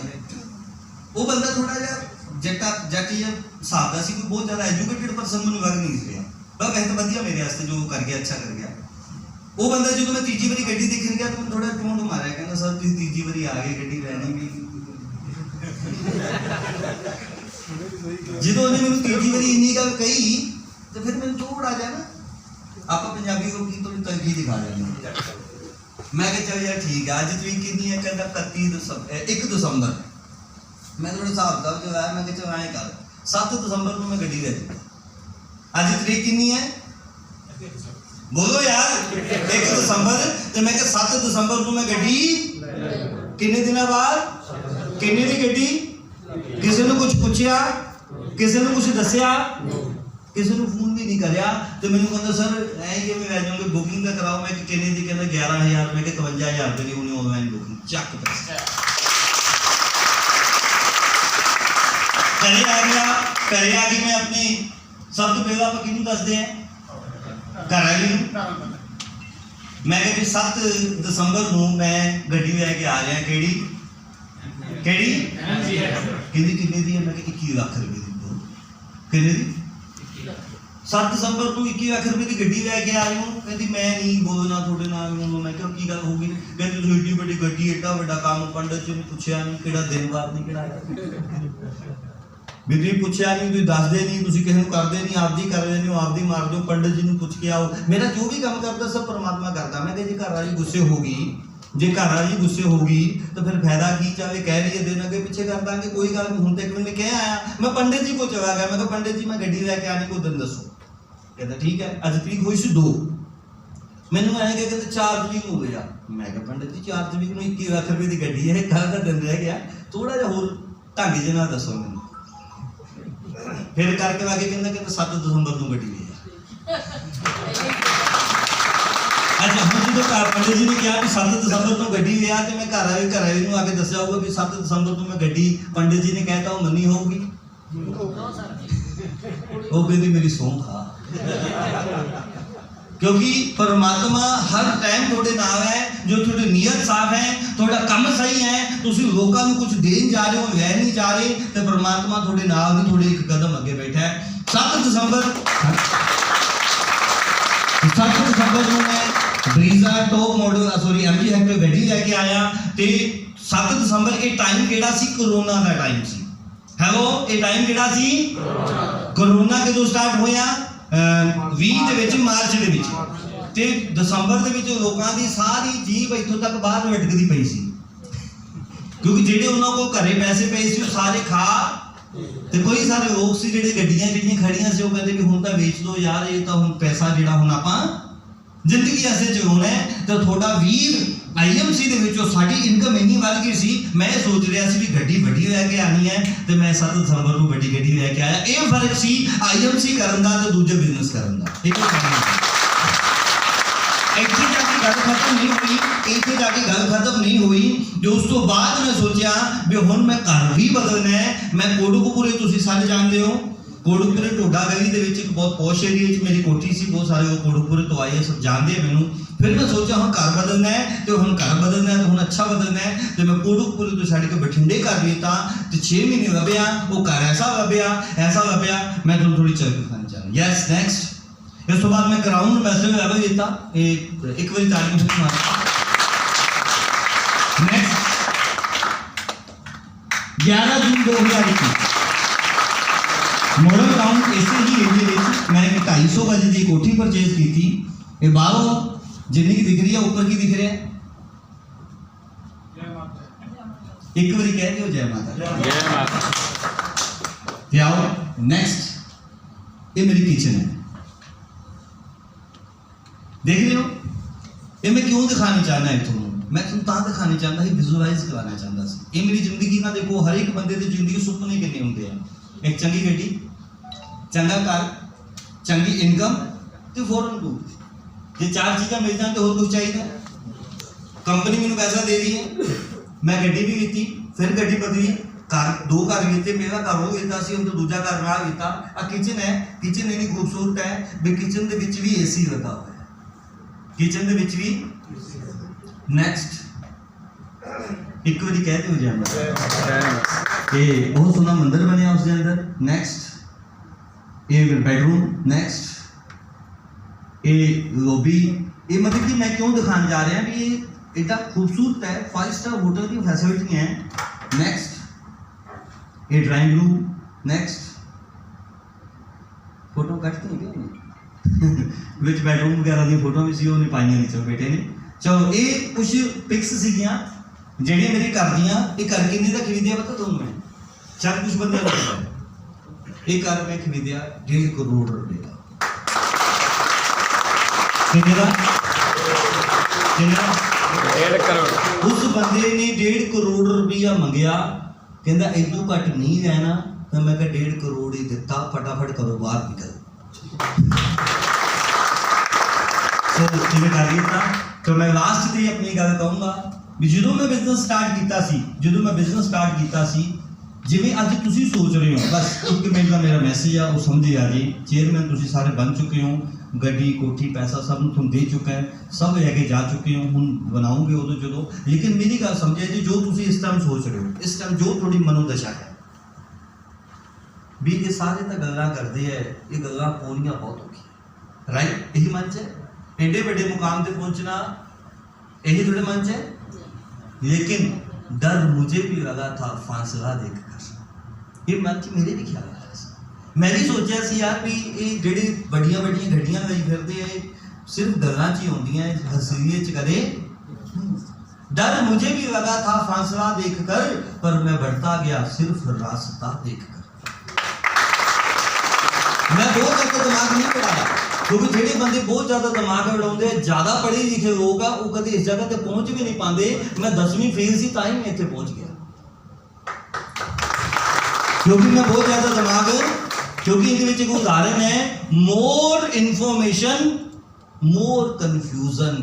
वो बंदा थोड़ा जिहा जट जिहा हिसाब का सी, कोई बहुत ज़्यादा एजुकेटेड पर्सन मैनूं लग नहीं रहा, पर वैसे तो वधिया मेरे वास्ते जो कर गया अच्छा कर गया। वो बंदा जो मैं तीजी बारी गड्डी देखने गया तो मैं थोड़ा टोंट मारिया, कहना सर तुसीं तीजी बारी आ गए गड्डी लैनी भी। जो उन्हें मैंने तीजी बारी इन्नी गल कही तो फिर मैं थोड़ा जा ना आप पंजाबी लोग की थोड़ी तंगी दिखा देंगे। मैं कहा चल यार ठीक है, अज तरीक कितनी है, कहता 1 दिसंबर। मैं थोड़ा हिसाब किताब जो है, मैं कहा चल आए कर 7 दिसंबर को मैं गड्डी ले दी। अज तरीक कितनी है बोलो यार 1 दिसंबर, तो मैं कहा 7 दिसंबर को मैं गड्डी किन्ने दिन बाद किन्ने दी गड्डी, किसी ने कुछ पूछया, किसी ने कुछ दसिया, किसी ने फोन भी नहीं करया। तो मैंने कहता सर ऐ कि मैं जाऊँगा बुकिंग का कराओ, मैं किन्ने दी कहना 11,000, मैं 52,000 रुपये की उन्हें ऑनलाइन बुकिंग चक पैसा घरे आ गया। घरे आके मैं अपनी सब तो पहले आप किनू दसते हैं घर वाली नूं। मैं कहा जी 7 दसंबर को मैं गड्डी लैके आ रहा किहड़ी किहड़ी कहंदी किन्ने दी है? मैं कहा 21 लाख रुपए दी। बोल किन्ने दी? 7 दसंबर को 21 लाख रुपए की गड्डी लैके आ रही हूँ। कहती मैं नहीं बोलना थोड़े नाल। मैं कहा की गल होगी? कहती तुसीं एड्डी वड्डी गड्डी एड्डा वड्डा काम पंडित जी ने पुछया नहीं किहड़ा दिन वार नहीं किहड़ा भी तुसीं पुछया नहीं, तुसीं दसदे नहीं, तुसीं किसी नूं करदे नहीं, आपदी कर रहे हो, आपदी मार दो, पंडित जी नूं पुछ के आओ। मेरा जो भी काम करता सब परमात्मा करता। मैं कहा जी घर वाली गुस्से होगी, जे घर वाली गुस्से होगी तो फिर फायदा की? चाहे कह रही है दिन अगे पिछे कर देंगे, कोई गल नहीं। हुण तक मैं कह आया, मैं पंडित जी को चला गया। मैं कहा पंडित जी मैं गड्डी लैके आनी, को दिन दसो। कहता ठीक है। अज तरीक हुई सी 2, मैनू आए कहते 4 तरीक हो गया। मैं कहा पंडित जी 4 तरीक को 21 लाख रुपए की गड्डी है, कल का दिन रह गया, थोड़ा जिहा होर ढंग जे नाल दसो मैनू। फिर करके आके कहता 7 दसंबर को गड्डी ले। अच्छा हम जो घर पंडित जी ने कहा भी 7 दसंबर को गड्डी लिया तो मैं घर वाले नूं आके दस्या होगा भी 7 दसंबर को मैं गड्डी पंडित जी ने कहता वो मनी होगी। वो कहती मेरी सौंह खा। क्योंकि परमात्मा हर टाइम थोड़े नाल है, जो थोड़ी नीयत साफ है, थोड़ा कम सही है, तुसीं लोकां नूं कुछ देन जा रहे हो, लै नहीं जा रहे, तो परमात्मा थोड़े नाल भी थोड़े एक कदम अगे बैठा है। 7 दसंबर को मैं Brezza top model sorry MG Hector गड्डी लैके आया। तो 7 दसंबर ये टाइम किहड़ा सी? कोरोना का टाइम सी। हैलो ये टाइम किहड़ा सी? कोरोना कदों स्टार्ट होया? 20 ਦੇ ਵਿੱਚ ਮਾਰਚ ਦੇ ਵਿੱਚ। ਤੇ ਦਸੰਬਰ ਦੇ ਵਿੱਚ ਲੋਕਾਂ ਦੀ ਸਾਰੀ ਜੀਬ ਇੱਥੋਂ ਤੱਕ ਬਾਹਰ ਲਟਕਦੀ ਪਈ ਸੀ, ਕਿਉਂਕਿ ਜਿਹੜੇ ਉਹਨਾਂ ਕੋਲ ਘਰੇ ਪੈਸੇ ਪਏ ਸੀ ਉਹ ਸਾਰੇ ਖਾ ਤੇ ਕੋਈ ਸਾਰੇ ਲੋਕ ਸੀ ਜਿਹੜੇ ਗੱਡੀਆਂ ਜਿਹੜੀਆਂ ਖੜੀਆਂ ਸੀ ਉਹ ਕਹਿੰਦੇ ਵੀ ਹੁਣ ਤਾਂ ਵੇਚ ਦੋ ਯਾਰ, ਇਹ ਤਾਂ ਹੁਣ ਪੈਸਾ ਜਿਹੜਾ ਹੁਣ ਆਪਾਂ ਜ਼ਿੰਦਗੀ ਐਸੇ ਚਲਾਉਣਾ ਹੈ। ਤਾਂ ਤੁਹਾਡਾ ਵੀਰ IMC ਦੇ ਵਿੱਚੋਂ ਸਾਡੀ ਇਨਕਮ ਇੰਨੀ ਵੱਧ ਗਈ ਸੀ, ਮੈਂ ਸੋਚ ਰਿਹਾ ਸੀ ਵੀ ਗੱਡੀ ਵੱਡੀ ਲੈ ਕੇ ਆਣੀ ਹੈ ਤੇ ਮੈਂ 7 ਦਸੰਬਰ ਨੂੰ ਵੱਡੀ ਗੱਡੀ ਲੈ ਕੇ ਆਇਆ। ਇਹ ਫਰਕ ਸੀ IMC ਕਰਨ ਦਾ ਤੇ ਦੂਜੇ ਬਿਜ਼ਨਸ ਕਰਨ ਦਾ। ਠੀਕ ਹੈ, ਇੱਥੇ ਜਾ ਕੇ ਗੱਲ ਖਤਮ ਨਹੀਂ ਹੋਈ, ਇੱਥੇ ਜਾ ਕੇ ਗੱਲ ਖਤਮ ਨਹੀਂ ਹੋਈ। ਜੋ ਉਸ ਤੋਂ ਬਾਅਦ ਮੈਂ ਸੋਚਿਆ ਵੀ ਹੁਣ ਮੈਂ ਘਰ ਵੀ ਬਦਲਣਾ ਹੈ। ਮੈਂ ਕੋਟਕਪੂਰੇ ਤੁਸੀਂ ਸਾਰੇ ਜਾਣਦੇ ਹੋ, ਕੋਟਕਪੂਰੇ ਢੋਡਾ ਗਲੀ ਦੇ ਵਿੱਚ ਇੱਕ ਬਹੁਤ ਪੌਸ਼ ਏਰੀਆ 'ਚ ਮੇਰੀ ਕੋਠੀ ਸੀ। ਬਹੁਤ ਸਾਰੇ ਲੋਕ ਕੋਟਕਪੂਰੇ ਤੋਂ ਆਏ, ਸਭ ਜਾਣਦੇ ਆ ਮੈਨੂੰ। फिर मैं सोचा हम घर बदलना है, तो हम घर बदलना है तो हम अच्छा बदलना है। तो मैं कोटकपूरे तो छड़ के बठिंडे कर दिया। तो 6 महीने लभ्या, वो घर ऐसा लभ्या। मैं तुम थोड़ी चल दिखाना चाहूँ। यस नैक्सट इस तो बाद मैं क्राउन एम्बेसडर लेवल दिता, एक बार तारीफ से मार। नेक्स्ट 11 जून 2021 मॉडल टाउन इसे ही एरिया मैं 250 गज की कोठी परचेज की थी। ये बाहरों जिन्नी की दिख रही है, ऊपर की दिख रहा है? एक बार कह दियो जय माता। आओ नेक्स्ट, ये मेरी किचन है, देख रहे हो? ये मैं क्यों दिखाना चाहना है तुम? मैं तुम ता दिखाना चाहता ही, विजुअलाइज कराना चाहता सी। ये मेरी जिंदगी ना देखो, हर एक बंदे की जिंदगी सुपने कितने होंगे हैं। एक चंगी गड्डी, चंगा घर, चंगी इनकम तो फॉरन टू। ये 4 चीज़ें मिल जाए तो और कुछ चाहिए? कंपनी मैंने पैसा दे दी है, मैं गड्डी भी लीती, फिर गड्डी बदली, घर 2 घर लीते। मेरा घर वो लीता सी, तो दूजा घर ना लीता। आ किचन है, किचन इतनी खूबसूरत है भी किचन के विच भी AC लगा हुआ है, किचन के विच भी। नेक्स्ट एक बार कह दो जाना, बहुत सोहना मंदिर बनया उसके अंदर। नेक्स्ट ये बेडरूम। नेक्स्ट ये लॉबी। ये मतलब कि मैं क्यों दिखाने जा रहा भी ये इतना खूबसूरत है, 5 स्टार होटल की फैसिलिटी है। नेक्स्ट ये ड्राइंग रूम। नेक्स्ट फोटो कटती है क्यों विच बेडरूम वगैरह की फोटो भी सी उन्हें पाई नहीं चलो बेटे ने। चलो ये कुछ पिक्स सीगियां ਜਿਹੜੀਆਂ मेरे घर दियां। ये घर किन्ने का खरीदिया पता तुम्हें? मैं चल कुछ बंदे का ये घर मैं खरीदिया 1.5 करोड़ रुपए का। कितने का? 1.5 करोड़। उस बंदे ने 1.5 करोड़ रुपया मंगया, कहता इदू घट नहीं लेना। तो मैं 1.5 करोड़ ही दिता, फटाफट करो बाहर निकल। तो मैं लास्ट से अपनी गल कहूँगा भी जो मैं बिजनेस स्टार्ट किया सी, ਜਿਵੇਂ ਅੱਜ ਤੁਸੀਂ ਸੋਚ ਰਹੇ ਹੋ, ਬਸ 1 ਮਿੰਟ ਦਾ ਮੇਰਾ ਮੈਸੇਜ ਆ, ਉਹ ਸਮਝੇ ਆ ਜੀ। ਚੇਅਰਮੈਨ ਤੁਸੀਂ ਸਾਰੇ ਬਣ ਚੁੱਕੇ ਹੋ, ਗੱਡੀ ਕੋਠੀ ਪੈਸਾ ਸਭ ਨੂੰ ਤੁਹਾਨੂੰ ਦੇ ਚੁੱਕਾ ਹੈ, ਸਭ ਲੈ ਕੇ ਜਾ ਚੁੱਕੇ ਹੋ, ਹੁਣ ਬਣਾਓਗੇ ਉਦੋਂ ਜਦੋਂ। ਲੇਕਿਨ ਮੇਰੀ ਗੱਲ ਸਮਝਿਆ ਜੀ, ਜੋ ਤੁਸੀਂ ਇਸ ਟਾਈਮ ਸੋਚ ਰਹੇ ਹੋ, ਇਸ ਟਾਈਮ ਜੋ ਤੁਹਾਡੀ ਮਨੋਦਸ਼ਾ ਹੈ ਵੀ ਇਹ ਸਾਰੇ ਤਾਂ ਗੱਲਾਂ ਕਰਦੇ ਹੈ, ਇਹ ਗੱਲਾਂ ਪੂਰੀਆਂ ਬਹੁਤ ਔਖੀਆਂ, ਰਾਈਟ? ਇਹੀ ਮਨ 'ਚ ਹੈ ਐਡੇ ਵੱਡੇ ਮੁਕਾਮ ਤੇ ਪਹੁੰਚਣਾ, यही थोड़े मन है। लेकिन डर मुझे भी लगा था फासला देखकर, ये मन च मेरे भी ख्याल आया। मैं भी सोचा सी यार भी ये जेडी बड़िया बड़िया गड्डियां ਲਈ ਫਿਰਦੇ ਆ, सिर्फ गल्लां च ही होंदियां, हसीयत च करे। डर मुझे भी लगा था फासला देखकर, पर मैं बढ़ता गया सिर्फ रास्ता देखकर। मैं बहुत ज़्यादा दिमाग नहीं पढ़ाया, क्योंकि ਜਿਹੜੇ ਬੰਦੇ ਬਹੁਤ ਜ਼ਿਆਦਾ ਦਿਮਾਗ ਉਡਾਉਂਦੇ, ਜ਼ਿਆਦਾ ਪੜ੍ਹੇ ਲਿਖੇ ਲੋਕ ਆ, ਉਹ ਕਦੇ ਇਸ ਜਗ੍ਹਾ ਤੇ ਪਹੁੰਚ ਵੀ ਨਹੀਂ ਪਾਉਂਦੇ। ਮੈਂ 10ਵੀਂ ਫੇਲ ਸੀ ਤਾਂ ਹੀ ਮੈਂ ਇੱਥੇ ਪਹੁੰਚ ਗਿਆ, ਕਿਉਂਕਿ ਮੈਂ ਬਹੁਤ ਜ਼ਿਆਦਾ ਦਿਮਾਗ, ਕਿਉਂਕਿ ਇਹਦੇ ਵਿੱਚ ਇੱਕ ਉਦਾਹਰਨ ਹੈ, ਮੋਰ ਇਨਫੋਰਮੇਸ਼ਨ ਮੋਰ ਕਨਫਿਊਜ਼ਨ,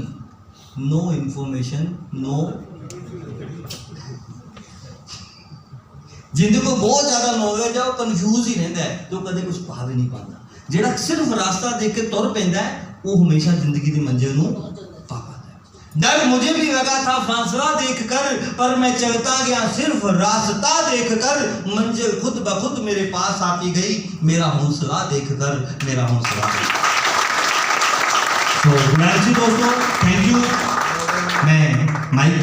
नो इन्फॉर्मेशन नो। जिंदे को बहुत ज्यादा नॉलेज है, वो कन्फ्यूज ही रहता है, तो कदे कुछ पा भी नहीं पाता। जेड़ा सिर्फ रास्ता देख के तुर पैंदा है, वो हमेशा जिंदगी की मंजिल नूं पा पाता है। डर मुझे भी लगा था फासला देखकर, पर मैं चलता गया सिर्फ रास्ता देखकर। मंजिल खुद ब खुद मेरे पास आती गई, मेरा हौसला देखकर, मेरा हौसला। तो दोस्तों थैंक यू। मैं माइक